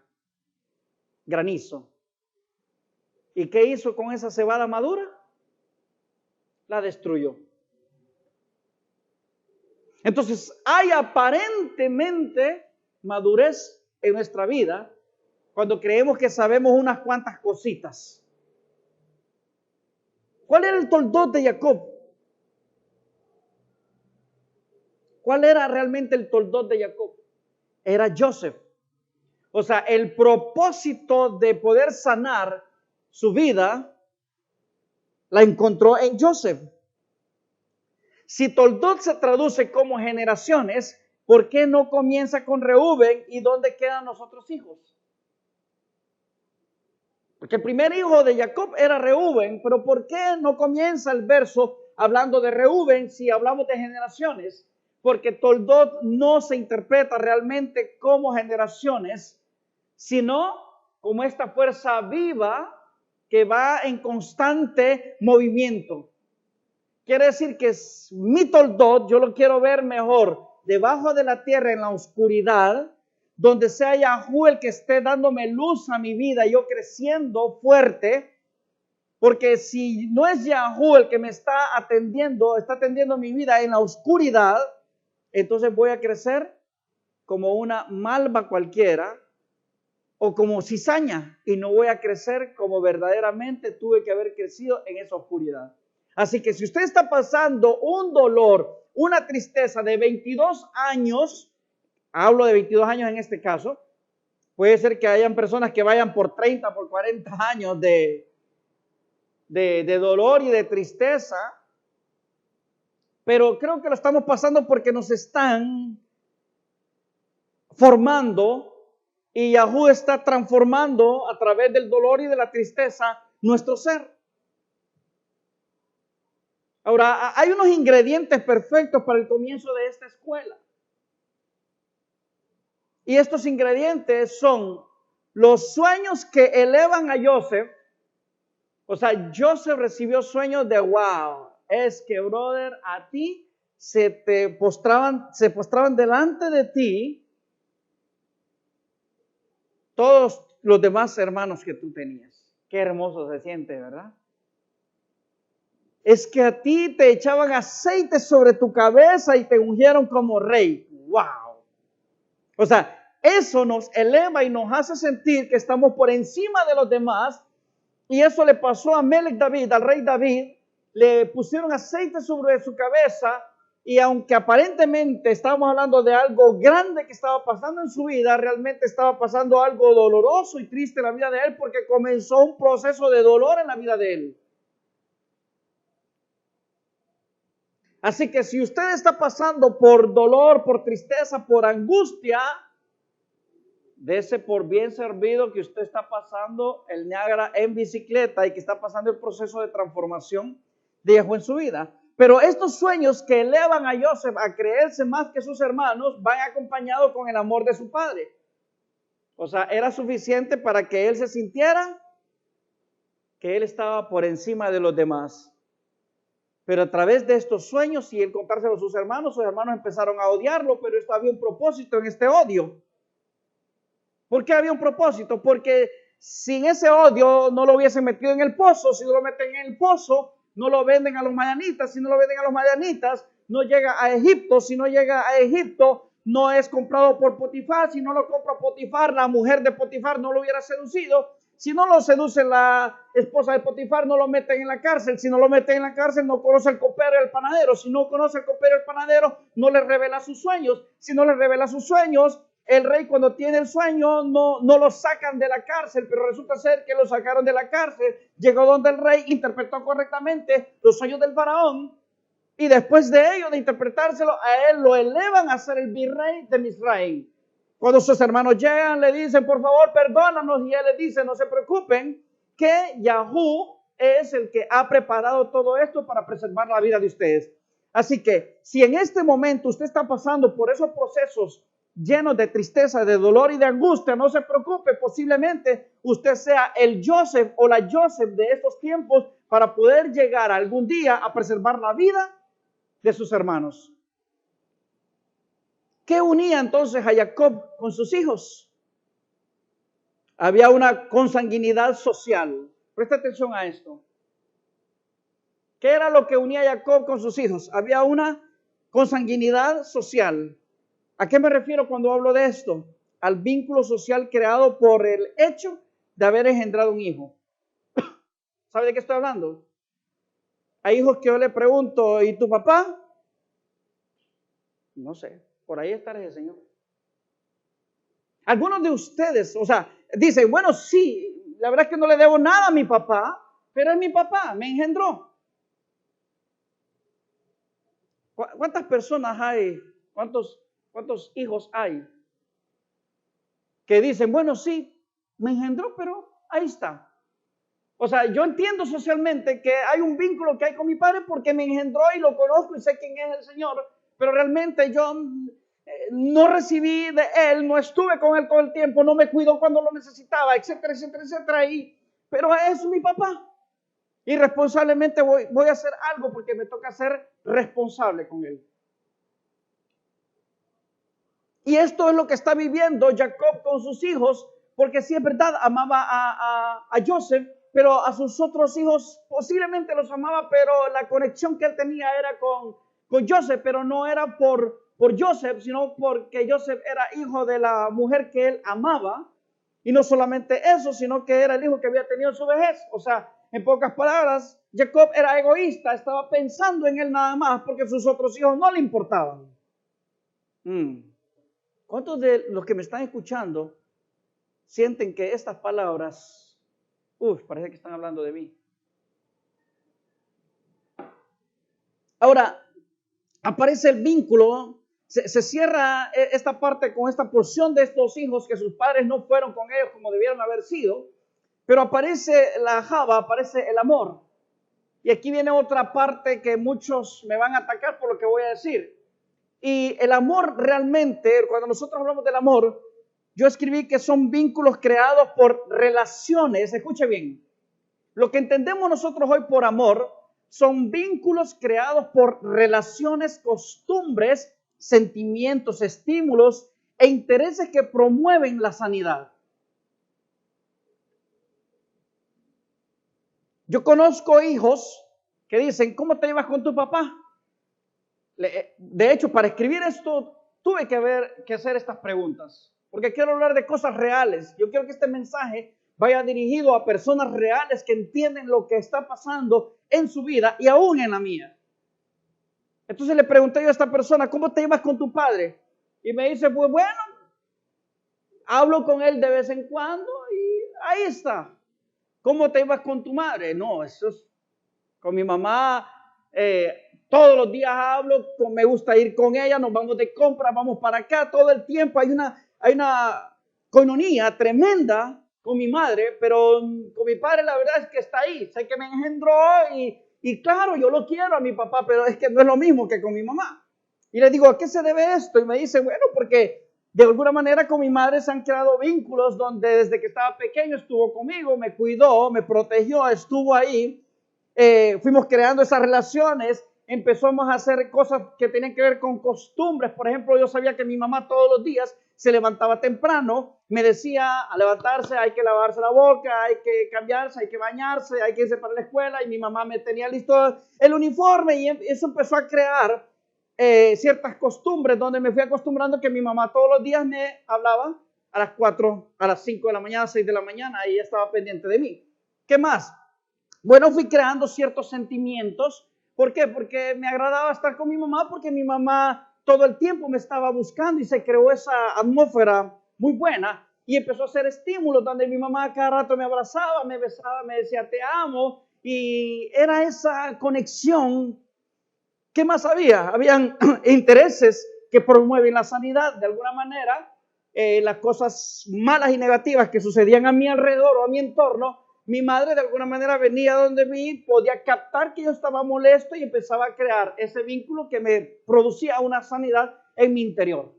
granizo. ¿Y qué hizo con esa cebada madura? La destruyó. Entonces, hay aparentemente madurez en nuestra vida cuando creemos que sabemos unas cuantas cositas. ¿Cuál era el toldot de Jacob? ¿Cuál era realmente el toldot de Jacob? Era Joseph. O sea, el propósito de poder sanar su vida la encontró en Joseph. Si toldot se traduce como generaciones, ¿por qué no comienza con Reuben y dónde quedan los otros hijos? Porque el primer hijo de Jacob era Reuben, pero ¿por qué no comienza el verso hablando de Reuben si hablamos de generaciones? Porque toldot no se interpreta realmente como generaciones, sino como esta fuerza viva que va en constante movimiento. Quiere decir que mi toldot yo lo quiero ver mejor debajo de la tierra en la oscuridad, donde sea Yahoo el que esté dándome luz a mi vida, yo creciendo fuerte, porque si no es Yahoo el que me está atendiendo mi vida en la oscuridad, entonces voy a crecer como una malva cualquiera o como cizaña y no voy a crecer como verdaderamente tuve que haber crecido en esa oscuridad. Así que si usted está pasando un dolor, una tristeza de 22 años, hablo de 22 años en este caso, puede ser que hayan personas que vayan por 30, por 40 años de dolor y de tristeza, pero creo que lo estamos pasando porque nos están formando y Yahoo está transformando a través del dolor y de la tristeza nuestro ser. Ahora, hay unos ingredientes perfectos para el comienzo de esta escuela. Y estos ingredientes son los sueños que elevan a Joseph. O sea, Joseph recibió sueños de wow. Es que, brother, a ti se postraban delante de ti todos los demás hermanos que tú tenías. Qué hermoso se siente, ¿verdad? Es que a ti te echaban aceite sobre tu cabeza y te ungieron como rey. ¡Wow! O sea, eso nos eleva y nos hace sentir que estamos por encima de los demás. Y eso le pasó a Melech David, al rey David, le pusieron aceite sobre su cabeza y aunque aparentemente estábamos hablando de algo grande que estaba pasando en su vida, realmente estaba pasando algo doloroso y triste en la vida de él porque comenzó un proceso de dolor en la vida de él. Así que si usted está pasando por dolor, por tristeza, por angustia, dése por bien servido que usted está pasando el Niágara en bicicleta y que está pasando el proceso de transformación de Yahweh en su vida. Pero estos sueños que elevan a Joseph a creerse más que sus hermanos van acompañados con el amor de su padre. O sea, era suficiente para que él se sintiera que él estaba por encima de los demás. Pero a través de estos sueños y el contárselo a sus hermanos empezaron a odiarlo, pero esto había un propósito en este odio. ¿Por qué había un propósito? Porque sin ese odio no lo hubiesen metido en el pozo. Si no lo meten en el pozo, no lo venden a los madianitas. Si no lo venden a los madianitas, no llega a Egipto. Si no llega a Egipto, no es comprado por Potifar. Si no lo compra Potifar, la mujer de Potifar no lo hubiera seducido. Si no lo seduce la esposa de Potifar, no lo meten en la cárcel. Si no lo meten en la cárcel, no conoce al copero y al panadero. Si no conoce al copero y al panadero, no le revela sus sueños. Si no le revela sus sueños, el rey cuando tiene el sueño no lo sacan de la cárcel, pero resulta ser que lo sacaron de la cárcel. Llegó donde el rey, interpretó correctamente los sueños del faraón y después de ello, de interpretárselo, a él lo elevan a ser el virrey de Misraim. Cuando sus hermanos llegan, le dicen, por favor, perdónanos, y él les dice, no se preocupen, que Yahweh es el que ha preparado todo esto para preservar la vida de ustedes. Así que, si en este momento usted está pasando por esos procesos llenos de tristeza, de dolor y de angustia, no se preocupe, posiblemente usted sea el Joseph o la Joseph de estos tiempos para poder llegar algún día a preservar la vida de sus hermanos. ¿Qué unía entonces a Jacob con sus hijos? Había una consanguinidad social. Presta atención a esto. ¿Qué era lo que unía a Jacob con sus hijos? Había una consanguinidad social. ¿A qué me refiero cuando hablo de esto? Al vínculo social creado por el hecho de haber engendrado un hijo. ¿Sabe de qué estoy hablando? Hay hijos que yo le pregunto, ¿y tu papá? No sé, por ahí estará el Señor. Algunos de ustedes, o sea, dicen, bueno, sí, la verdad es que no le debo nada a mi papá, pero es mi papá, me engendró. ¿Cuántas personas hay? ¿Cuántos hijos hay que dicen, bueno, sí, me engendró, pero ahí está? O sea, yo entiendo socialmente que hay un vínculo que hay con mi padre porque me engendró y lo conozco y sé quién es el Señor, pero realmente yo no recibí de él, no estuve con él todo el tiempo, no me cuidó cuando lo necesitaba, etcétera, etcétera, etcétera. Pero es mi papá. Y responsablemente voy a hacer algo porque me toca ser responsable con él. Y esto es lo que está viviendo Jacob con sus hijos, porque sí es verdad, amaba a Joseph, pero a sus otros hijos posiblemente los amaba, pero la conexión que él tenía era con Joseph, pero no era por Joseph, sino porque Joseph era hijo de la mujer que él amaba. Y no solamente eso, sino que era el hijo que había tenido en su vejez. O sea, en pocas palabras, Jacob era egoísta, estaba pensando en él nada más porque sus otros hijos no le importaban. ¿Cuántos de los que me están escuchando sienten que estas palabras, parece que están hablando de mí? Ahora, aparece el vínculo, se cierra esta parte con esta porción de estos hijos que sus padres no fueron con ellos como debieron haber sido, pero aparece la java, aparece el amor. Y aquí viene otra parte que muchos me van a atacar por lo que voy a decir. Y el amor realmente, cuando nosotros hablamos del amor, yo escribí que son vínculos creados por relaciones. Escuche bien, lo que entendemos nosotros hoy por amor son vínculos creados por relaciones, costumbres, sentimientos, estímulos e intereses que promueven la sanidad. Yo conozco hijos que dicen, ¿cómo te llevas con tu papá? De hecho, para escribir esto, tuve que hacer estas preguntas, porque quiero hablar de cosas reales. Yo quiero que este mensaje vaya dirigido a personas reales que entienden lo que está pasando en su vida y aún en la mía. Entonces le pregunté yo a esta persona, ¿cómo te llevas con tu padre? Y me dice, pues bueno, hablo con él de vez en cuando y ahí está. ¿Cómo te llevas con tu madre? No, eso es con mi mamá. Todos los días hablo, me gusta ir con ella, nos vamos de compras, vamos para acá todo el tiempo. Hay una coinonía tremenda con mi madre, pero con mi padre la verdad es que está ahí. Sé que me engendró y claro, yo lo quiero a mi papá, pero es que no es lo mismo que con mi mamá. Y le digo, ¿a qué se debe esto? Y me dice, bueno, porque de alguna manera con mi madre se han creado vínculos donde desde que estaba pequeño estuvo conmigo, me cuidó, me protegió, estuvo ahí. Fuimos creando esas relaciones, empezamos a hacer cosas que tenían que ver con costumbres. Por ejemplo, yo sabía que mi mamá todos los días se levantaba temprano, me decía a levantarse hay que lavarse la boca, hay que cambiarse, hay que bañarse, hay que irse para la escuela, y mi mamá me tenía listo el uniforme y eso empezó a crear ciertas costumbres donde me fui acostumbrando que mi mamá todos los días me hablaba a las 4, a las 5 de la mañana, 6 de la mañana, y ella estaba pendiente de mí. ¿Qué más? Bueno, fui creando ciertos sentimientos. ¿Por qué? Porque me agradaba estar con mi mamá, porque mi mamá todo el tiempo me estaba buscando y se creó esa atmósfera muy buena y empezó a hacer estímulos donde mi mamá cada rato me abrazaba, me besaba, me decía te amo, y era esa conexión. ¿Qué más había? Habían intereses que promueven la sanidad de alguna manera. Las cosas malas y negativas que sucedían a mi alrededor o a mi entorno, mi madre de alguna manera venía donde mí, podía captar que yo estaba molesto y empezaba a crear ese vínculo que me producía una sanidad en mi interior.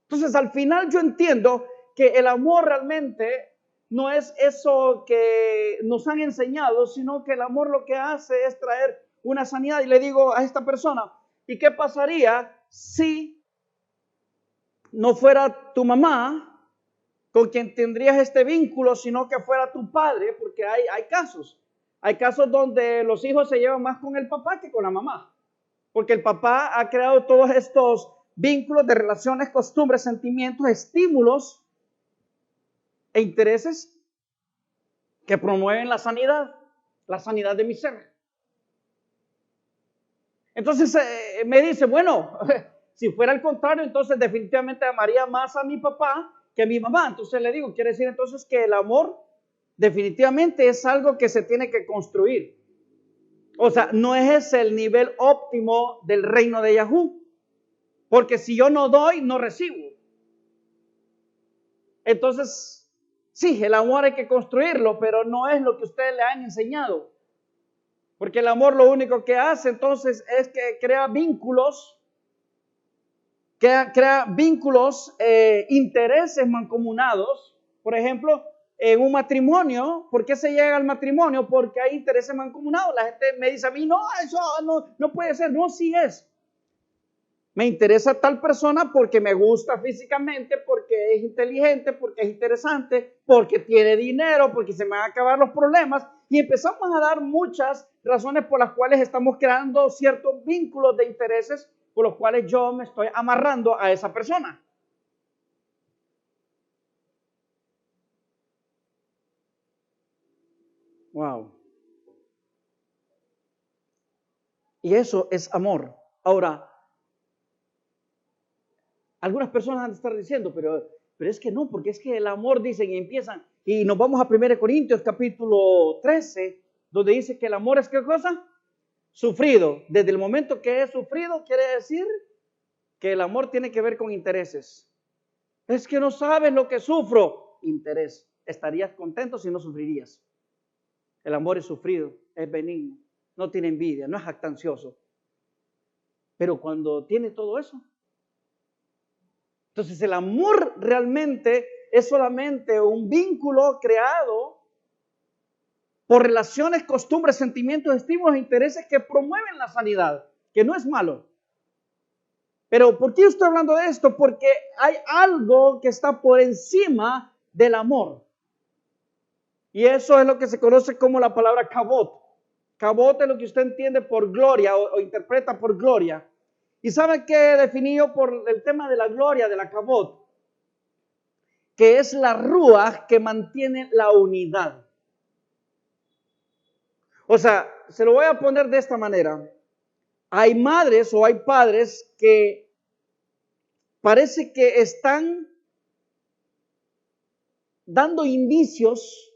Entonces, al final yo entiendo que el amor realmente no es eso que nos han enseñado, sino que el amor lo que hace es traer una sanidad. Y le digo a esta persona, ¿y qué pasaría si no fuera tu mamá con quien tendrías este vínculo, sino que fuera tu padre? Porque hay casos donde los hijos se llevan más con el papá que con la mamá, porque el papá ha creado todos estos vínculos de relaciones, costumbres, sentimientos, estímulos e intereses que promueven la sanidad de mi ser. Entonces me dice, bueno, si fuera al contrario, entonces definitivamente amaría más a mi papá que a mi mamá. Entonces le digo, quiere decir entonces que el amor definitivamente es algo que se tiene que construir. O sea, no es el nivel óptimo del reino de Yahú. Porque si yo no doy, no recibo. Entonces, sí, el amor hay que construirlo, pero no es lo que ustedes le han enseñado. Porque el amor lo único que hace entonces es que crea vínculos, intereses mancomunados. Por ejemplo, en un matrimonio, ¿por qué se llega al matrimonio? Porque hay intereses mancomunados. La gente me dice a mí, no, eso no puede ser. No, sí es. Me interesa tal persona porque me gusta físicamente, porque es inteligente, porque es interesante, porque tiene dinero, porque se me van a acabar los problemas. Y empezamos a dar muchas razones por las cuales estamos creando ciertos vínculos de intereses por los cuales yo me estoy amarrando a esa persona. Wow. Y eso es amor. Ahora, algunas personas han de estar diciendo, pero es que no, porque es que el amor, dicen, y empiezan, y nos vamos a 1 Corintios capítulo 13, donde dice que el amor es ¿qué cosa? Sufrido. Desde el momento que es sufrido, quiere decir que el amor tiene que ver con intereses. Es que no sabes lo que sufro. Interés. Estarías contento si no sufrirías. El amor es sufrido, es benigno, no tiene envidia, no es jactancioso. Pero cuando tiene todo eso, entonces el amor realmente es solamente un vínculo creado por relaciones, costumbres, sentimientos, estímulos e intereses que promueven la sanidad, que no es malo. Pero ¿por qué yo estoy hablando de esto? Porque hay algo que está por encima del amor. Y eso es lo que se conoce como la palabra kabot. Kabot es lo que usted entiende por gloria o interpreta por gloria. ¿Y sabe qué definido por el tema de la gloria, de la kabot? Que es la ruaj que mantiene la unidad. O sea, se lo voy a poner de esta manera. Hay madres o hay padres que parece que están dando indicios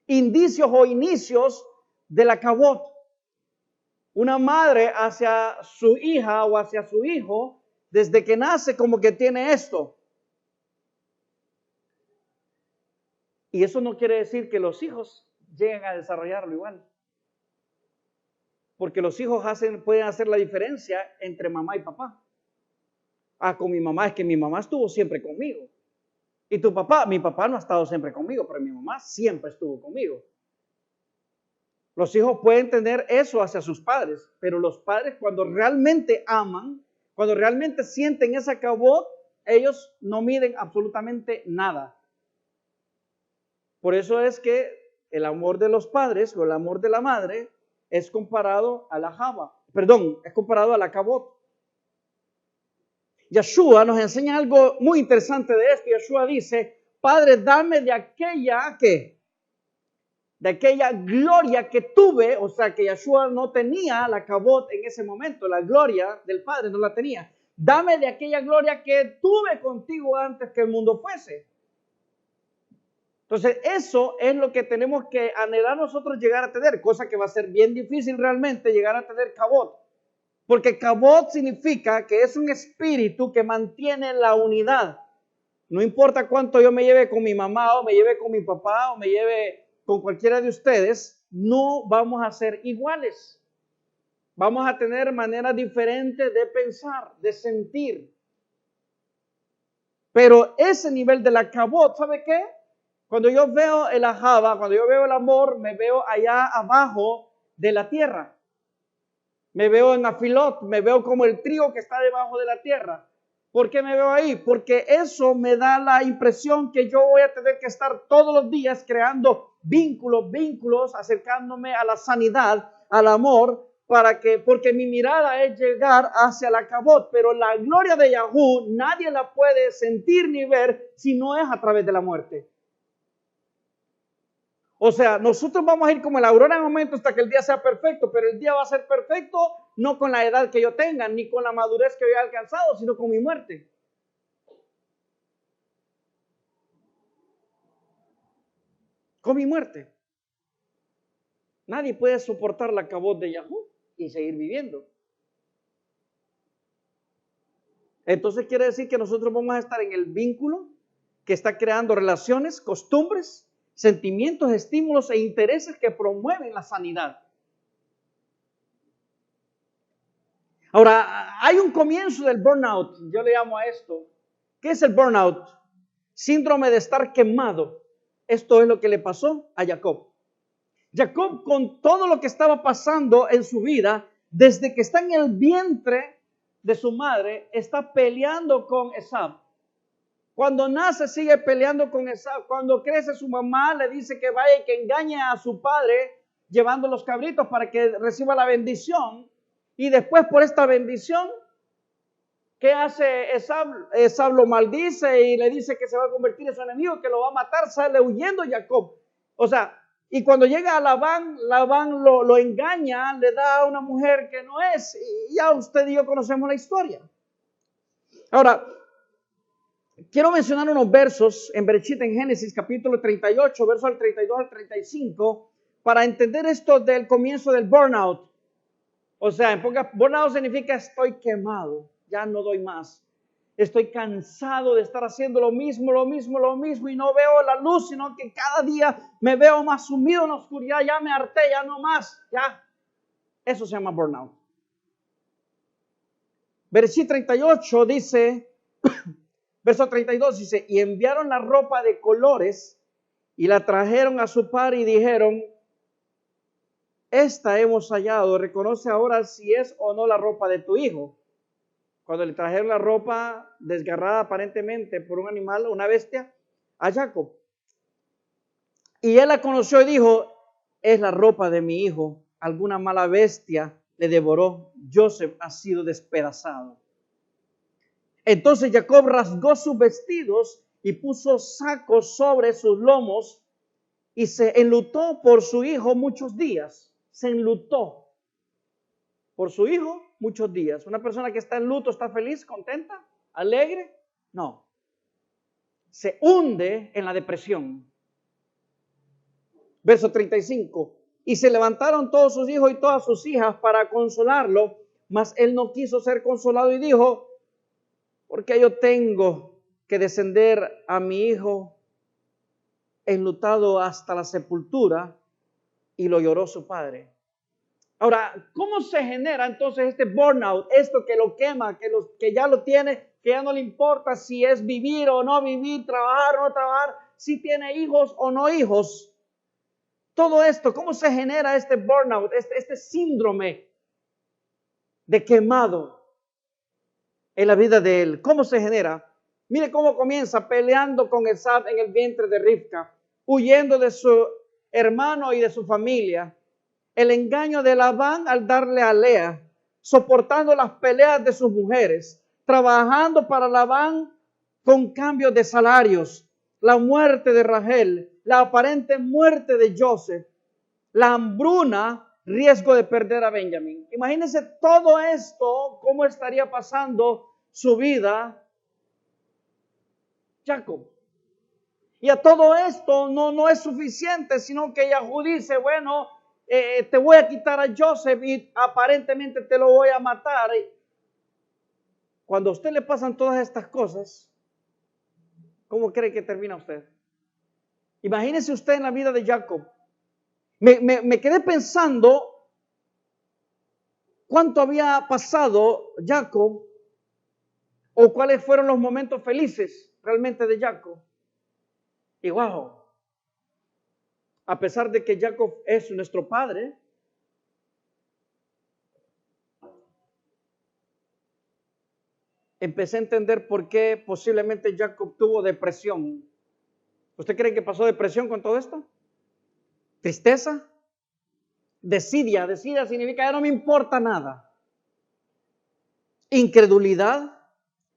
o inicios de la cabot. Una madre hacia su hija o hacia su hijo, desde que nace como que tiene esto. Y eso no quiere decir que los hijos lleguen a desarrollarlo igual. Porque los hijos pueden hacer la diferencia entre mamá y papá. Con mi mamá es que mi mamá estuvo siempre conmigo. Y tu papá, mi papá no ha estado siempre conmigo, pero mi mamá siempre estuvo conmigo. Los hijos pueden tener eso hacia sus padres, pero los padres cuando realmente aman, cuando realmente sienten esa cabot, ellos no miden absolutamente nada. Por eso es que el amor de los padres o el amor de la madre es comparado a la es comparado a la cabot. Yeshua nos enseña algo muy interesante de esto. Yeshua dice, Padre, dame de aquella, ¿qué? De aquella gloria que tuve, o sea que Yeshua no tenía la cabot en ese momento, la gloria del Padre no la tenía. Dame de aquella gloria que tuve contigo antes que el mundo fuese. Entonces eso es lo que tenemos que anhelar nosotros llegar a tener, cosa que va a ser bien difícil realmente llegar a tener cabot. Porque cabot significa que es un espíritu que mantiene la unidad. No importa cuánto yo me lleve con mi mamá o me lleve con mi papá o me lleve con cualquiera de ustedes, no vamos a ser iguales. Vamos a tener maneras diferentes de pensar, de sentir. Pero ese nivel de la cabot, ¿sabe qué? Cuando yo veo el ahava, cuando yo veo el amor, me veo allá abajo de la tierra. Me veo en Afilot, me veo como el trigo que está debajo de la tierra. ¿Por qué me veo ahí? Porque eso me da la impresión que yo voy a tener que estar todos los días creando vínculos, acercándome a la sanidad, al amor, porque mi mirada es llegar hacia la cabot, pero la gloria de Yahú nadie la puede sentir ni ver si no es a través de la muerte. O sea, nosotros vamos a ir como la aurora en momento hasta que el día sea perfecto, pero el día va a ser perfecto no con la edad que yo tenga, ni con la madurez que yo haya alcanzado, sino con mi muerte. Con mi muerte. Nadie puede soportar la cabot de Yahú y seguir viviendo. Entonces quiere decir que nosotros vamos a estar en el vínculo que está creando relaciones, costumbres, sentimientos, estímulos e intereses que promueven la sanidad. Ahora, hay un comienzo del burnout, yo le llamo a esto. ¿Qué es el burnout? Síndrome de estar quemado. Esto es lo que le pasó a Jacob. Jacob, con todo lo que estaba pasando en su vida, desde que está en el vientre de su madre, está peleando con Esau. Cuando nace sigue peleando con Esau. Cuando crece su mamá le dice que vaya y que engañe a su padre llevando los cabritos para que reciba la bendición. Y después por esta bendición, ¿qué hace Esau? Esau lo maldice y le dice que se va a convertir en su enemigo, que lo va a matar. Sale huyendo Jacob. O sea, y cuando llega a Labán lo engaña, le da a una mujer que no es. Y ya usted y yo conocemos la historia. Ahora, quiero mencionar unos versos en Bereshit, en Génesis capítulo 38, versos al 32 al 35, para entender esto del comienzo del burnout. O sea, burnout significa estoy quemado, ya no doy más. Estoy cansado de estar haciendo lo mismo y no veo la luz, sino que cada día me veo más sumido en la oscuridad. Ya me harté, ya no más, ya. Eso se llama burnout. Bereshit 38 dice... Verso 32 dice, y enviaron la ropa de colores y la trajeron a su padre y dijeron, esta hemos hallado, reconoce ahora si es o no la ropa de tu hijo. Cuando le trajeron la ropa desgarrada aparentemente por un animal, una bestia, a Jacob. Y él la conoció y dijo, es la ropa de mi hijo, alguna mala bestia le devoró, Joseph ha sido despedazado. Entonces Jacob rasgó sus vestidos y puso sacos sobre sus lomos y se enlutó por su hijo muchos días. Se enlutó por su hijo muchos días. Una persona que está en luto, ¿está feliz, contenta, alegre? No. Se hunde en la depresión. Verso 35. Y se levantaron todos sus hijos y todas sus hijas para consolarlo, mas él no quiso ser consolado y dijo: ¿por qué yo tengo que descender a mi hijo enlutado hasta la sepultura? Y lo lloró su padre. Ahora, ¿cómo se genera entonces este burnout? Esto que lo quema, que ya lo tiene, que ya no le importa si es vivir o no vivir, trabajar o no trabajar, si tiene hijos o no hijos. Todo esto, ¿cómo se genera este burnout, este síndrome de quemado en la vida de él? ¿Cómo se genera? Mire cómo comienza peleando con Esab en el vientre de Rivka, huyendo de su hermano y de su familia. El engaño de Labán al darle a Lea, soportando las peleas de sus mujeres, trabajando para Labán con cambios de salarios, la muerte de Rachel, la aparente muerte de Joseph, la hambruna, riesgo de perder a Benjamín. Imagínense todo esto, cómo estaría pasando su vida Jacob. Y a todo esto no es suficiente, sino que Yahú dice: bueno, te voy a quitar a Joseph y aparentemente te lo voy a matar. Cuando a usted le pasan todas estas cosas, ¿cómo cree que termina usted? Imagínese usted en la vida de Jacob. Me quedé pensando cuánto había pasado Jacob o cuáles fueron los momentos felices realmente de Jacob. Y wow, a pesar de que Jacob es nuestro padre, empecé a entender por qué posiblemente Jacob tuvo depresión. ¿Usted cree que pasó depresión con todo esto? ¿Tristeza? Desidia significa ya no me importa nada. Incredulidad,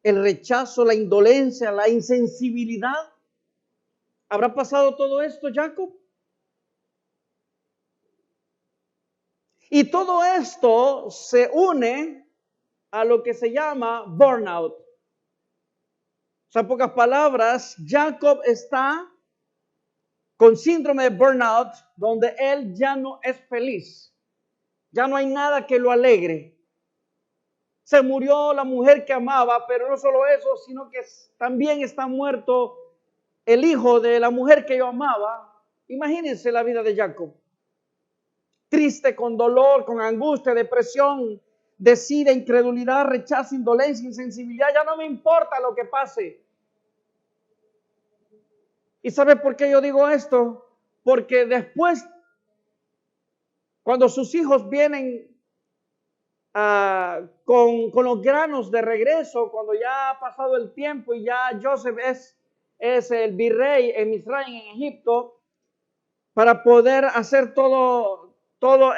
el rechazo, la indolencia, la insensibilidad. ¿Habrá pasado todo esto, Jacob? Y todo esto se une a lo que se llama burnout. O sea, en pocas palabras, Jacob está con síndrome de burnout, donde él ya no es feliz. Ya no hay nada que lo alegre. Se murió la mujer que amaba, pero no solo eso, sino que también está muerto el hijo de la mujer que yo amaba. Imagínense la vida de Jacob. Triste, con dolor, con angustia, depresión, desidia, incredulidad, rechazo, indolencia, insensibilidad. Ya no me importa lo que pase. ¿Y sabe por qué yo digo esto? Porque después, cuando sus hijos vienen con los granos de regreso, cuando ya ha pasado el tiempo y ya Joseph es el virrey en Misraim, en Egipto, para poder hacer todo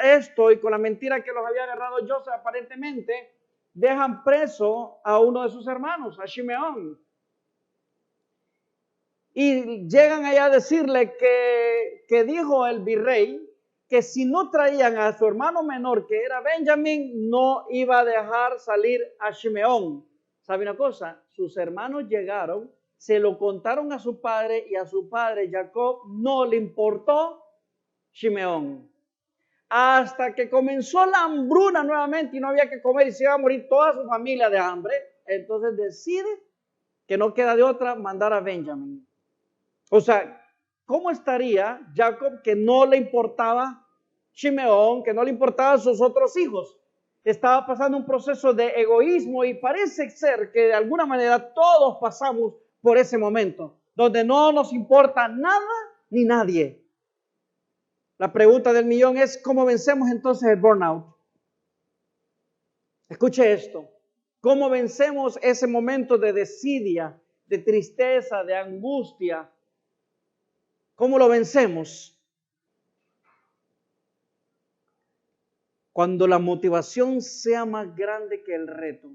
esto, y con la mentira que los había agarrado Joseph aparentemente, dejan preso a uno de sus hermanos, a Shimeón. Y llegan allá a decirle que dijo el virrey que si no traían a su hermano menor, que era Benjamín, no iba a dejar salir a Shimeón. ¿Sabe una cosa? Sus hermanos llegaron, se lo contaron a su padre, y a su padre Jacob no le importó Shimeón. Hasta que comenzó la hambruna nuevamente y no había que comer y se iba a morir toda su familia de hambre, entonces decide que no queda de otra mandar a Benjamín. O sea, ¿cómo estaría Jacob, que no le importaba Shimeón, que no le importaban sus otros hijos? Estaba pasando un proceso de egoísmo, y parece ser que de alguna manera todos pasamos por ese momento, donde no nos importa nada ni nadie. La pregunta del millón es: ¿cómo vencemos entonces el burnout? Escuche esto. ¿Cómo vencemos ese momento de desidia, de tristeza, de angustia? ¿Cómo lo vencemos? Cuando la motivación sea más grande que el reto.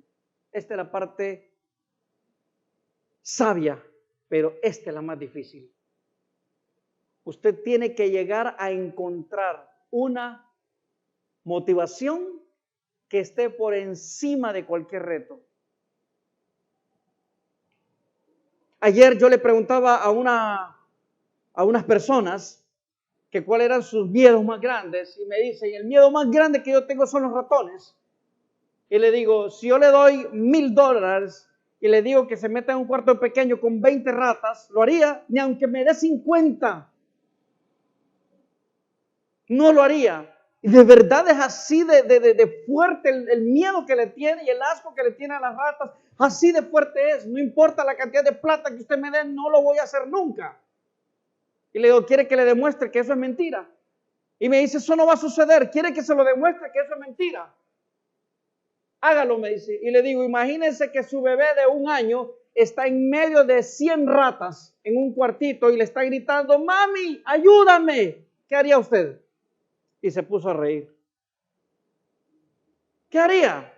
Esta es la parte sabia, pero esta es la más difícil. Usted tiene que llegar a encontrar una motivación que esté por encima de cualquier reto. Ayer yo le preguntaba a unas personas que cuáles eran sus miedos más grandes y me dicen, el miedo más grande que yo tengo son los ratones. Y le digo, si yo le doy $1,000 y le digo que se meta en un cuarto pequeño con 20 ratas, lo haría, ni aunque me dé 50. No lo haría. Y de verdad es así de fuerte el miedo que le tiene y el asco que le tiene a las ratas. Así de fuerte es. No importa la cantidad de plata que usted me dé, no lo voy a hacer nunca. Y le digo, ¿quiere que le demuestre que eso es mentira? Y me dice, eso no va a suceder. ¿Quiere que se lo demuestre que eso es mentira? Hágalo, me dice. Y le digo, imagínense que su bebé de 1 año está en medio de 100 ratas en un cuartito y le está gritando, mami, ayúdame. ¿Qué haría usted? Y se puso a reír. ¿Qué haría?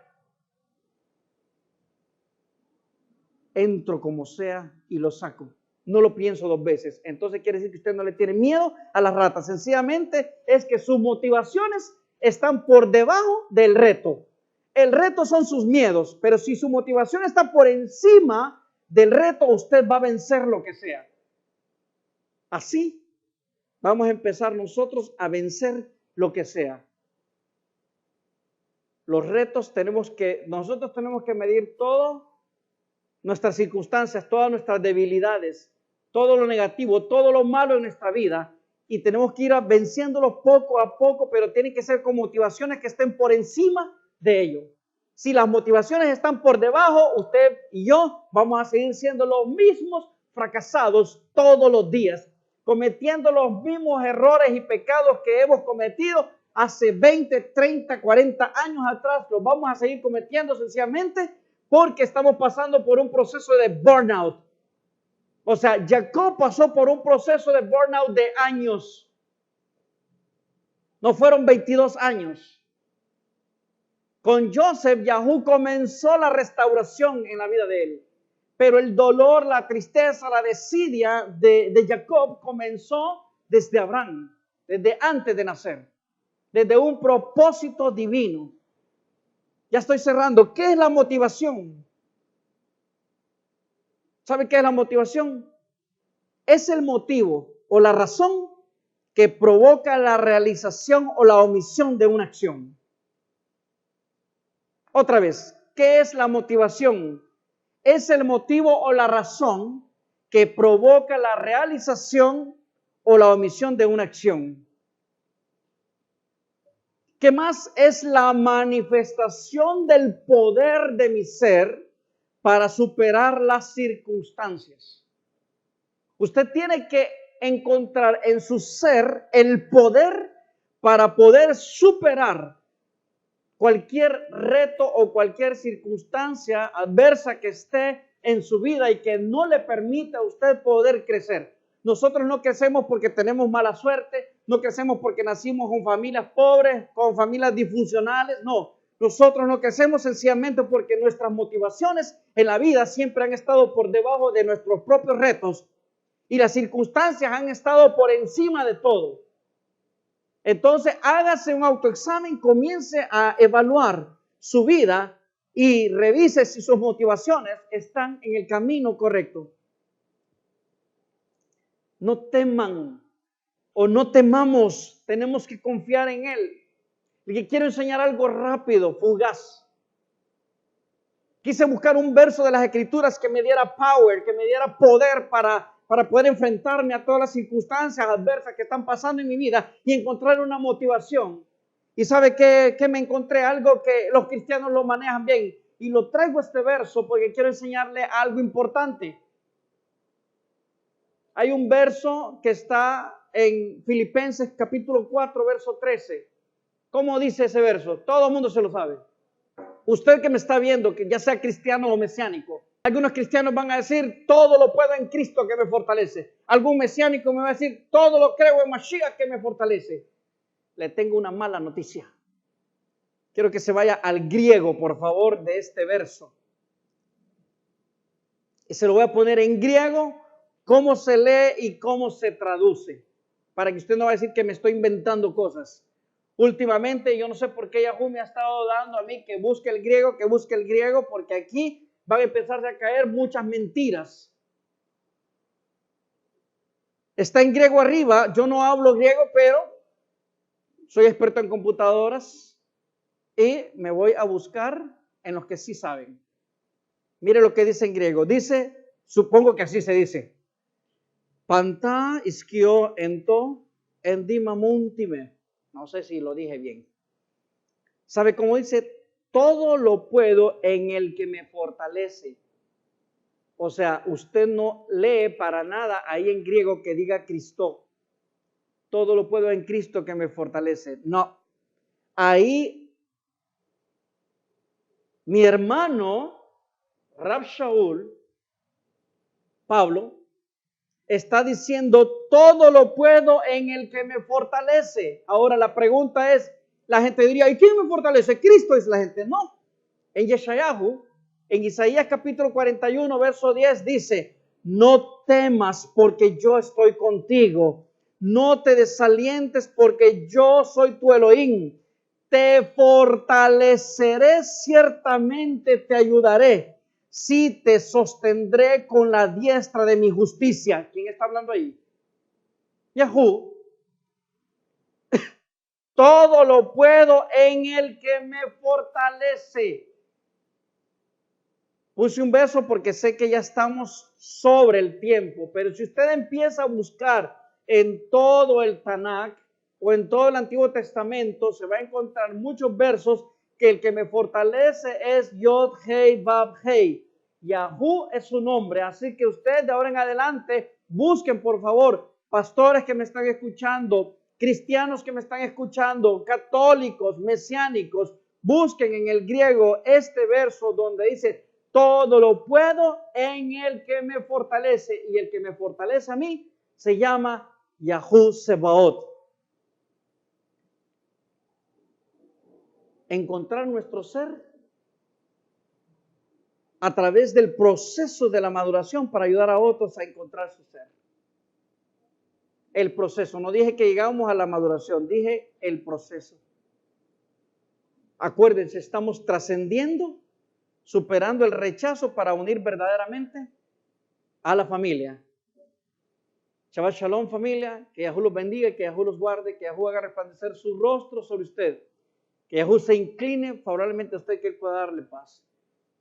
Entro como sea y lo saco. No lo pienso 2 veces. Entonces quiere decir que usted no le tiene miedo a las ratas. Sencillamente es que sus motivaciones están por debajo del reto. El reto son sus miedos, pero si su motivación está por encima del reto, usted va a vencer lo que sea. Así vamos a empezar nosotros a vencer lo que sea. Los retos nosotros tenemos que medir todo, nuestras circunstancias, todas nuestras debilidades, todo lo negativo, todo lo malo en nuestra vida, y tenemos que ir venciéndolos poco a poco, pero tienen que ser con motivaciones que estén por encima de ello. Si las motivaciones están por debajo, usted y yo vamos a seguir siendo los mismos fracasados todos los días, cometiendo los mismos errores y pecados que hemos cometido hace 20, 30, 40 años atrás. Los vamos a seguir cometiendo sencillamente porque estamos pasando por un proceso de burnout. O sea, Jacob pasó por un proceso de burnout de años. No fueron 22 años. Con Joseph, Yahú comenzó la restauración en la vida de él. Pero el dolor, la tristeza, la desidia de Jacob comenzó desde Abraham, desde antes de nacer, desde un propósito divino. Ya estoy cerrando. ¿Qué es la motivación? ¿Sabe qué es la motivación? Es el motivo o la razón que provoca la realización o la omisión de una acción. Otra vez, ¿qué es la motivación? Es el motivo o la razón que provoca la realización o la omisión de una acción. ¿Qué más? Es la manifestación del poder de mi ser para superar las circunstancias. Usted tiene que encontrar en su ser el poder para poder superar cualquier reto o cualquier circunstancia adversa que esté en su vida y que no le permita a usted poder crecer. Nosotros no crecemos porque tenemos mala suerte, no crecemos porque nacimos con familias pobres, con familias disfuncionales, no. Nosotros no crecemos sencillamente porque nuestras motivaciones en la vida siempre han estado por debajo de nuestros propios retos y las circunstancias han estado por encima de todo. Entonces, hágase un autoexamen, comience a evaluar su vida y revise si sus motivaciones están en el camino correcto. No teman o no temamos, tenemos que confiar en Él. Y quiero enseñar algo rápido, fugaz. Quise buscar un verso de las Escrituras que me diera power, que me diera poder para poder enfrentarme a todas las circunstancias adversas que están pasando en mi vida y encontrar una motivación. Y ¿sabe qué me encontré? Algo que los cristianos lo manejan bien. Y lo traigo este verso porque quiero enseñarle algo importante. Hay un verso que está en Filipenses capítulo 4, verso 13. ¿Cómo dice ese verso? Todo el mundo se lo sabe. Usted que me está viendo, que ya sea cristiano o mesiánico, algunos cristianos van a decir, todo lo puedo en Cristo que me fortalece. Algún mesiánico me va a decir, todo lo creo en Mashiach que me fortalece. Le tengo una mala noticia. Quiero que se vaya al griego, por favor, de este verso. Y se lo voy a poner en griego, cómo se lee y cómo se traduce. para que usted no va a decir que me estoy inventando cosas. Últimamente, yo no sé por qué Yahoo me ha estado dando a mí que busque el griego, porque aquí van a empezar a caer muchas mentiras. Está en griego arriba, yo no hablo griego, pero soy experto en computadoras y me voy a buscar en los que sí saben. Mire lo que dice en griego. Dice, supongo que así se dice. Panta iskio ento endimamuntime. No sé si lo dije bien. ¿Sabe cómo dice? Todo lo puedo en el que me fortalece. O sea, usted no lee para nada ahí en griego que diga Cristo. Todo lo puedo en Cristo que me fortalece. No. Ahí mi hermano Rab Shaul, Pablo, está diciendo todo lo puedo en el que me fortalece. Ahora la pregunta es, la gente diría, ¿y quién me fortalece? Cristo, es la gente. No. En Yeshayahu, en Isaías capítulo 41, verso 10 dice, no temas porque yo estoy contigo. No te desalientes porque yo soy tu Elohim. Te fortaleceré, ciertamente te ayudaré. Sí te sostendré con la diestra de mi justicia. ¿Quién está hablando ahí? Yahú. Todo lo puedo en el que me fortalece. Puse un verso porque sé que ya estamos sobre el tiempo, pero si usted empieza a buscar en todo el Tanakh o en todo el Antiguo Testamento, se va a encontrar muchos versos que el que me fortalece es Yod Hei Vav Hei. Yahú es su nombre, así que ustedes de ahora en adelante busquen, por favor, pastores que me están escuchando, cristianos que me están escuchando, católicos, mesiánicos, busquen en el griego este verso donde dice, todo lo puedo en el que me fortalece, y el que me fortalece a mí se llama Yahú Sebaot. Encontrar nuestro ser a través del proceso de la maduración para ayudar a otros a encontrar su ser. El proceso, no dije que llegamos a la maduración, dije el proceso. Acuérdense, estamos trascendiendo, superando el rechazo para unir verdaderamente a la familia. Shabbat Shalom, familia, que Yahú los bendiga, que Yahú los guarde, que Yahú haga resplandecer su rostro sobre usted, que Yahú se incline favorablemente a usted, que Él pueda darle paz.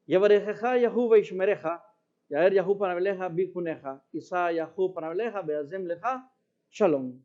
Yevarejeja Yahú veishmereja, Yaer Yahú panabeleja bijuneja, Isa Yahú panabeleja beazem leja, Shalom.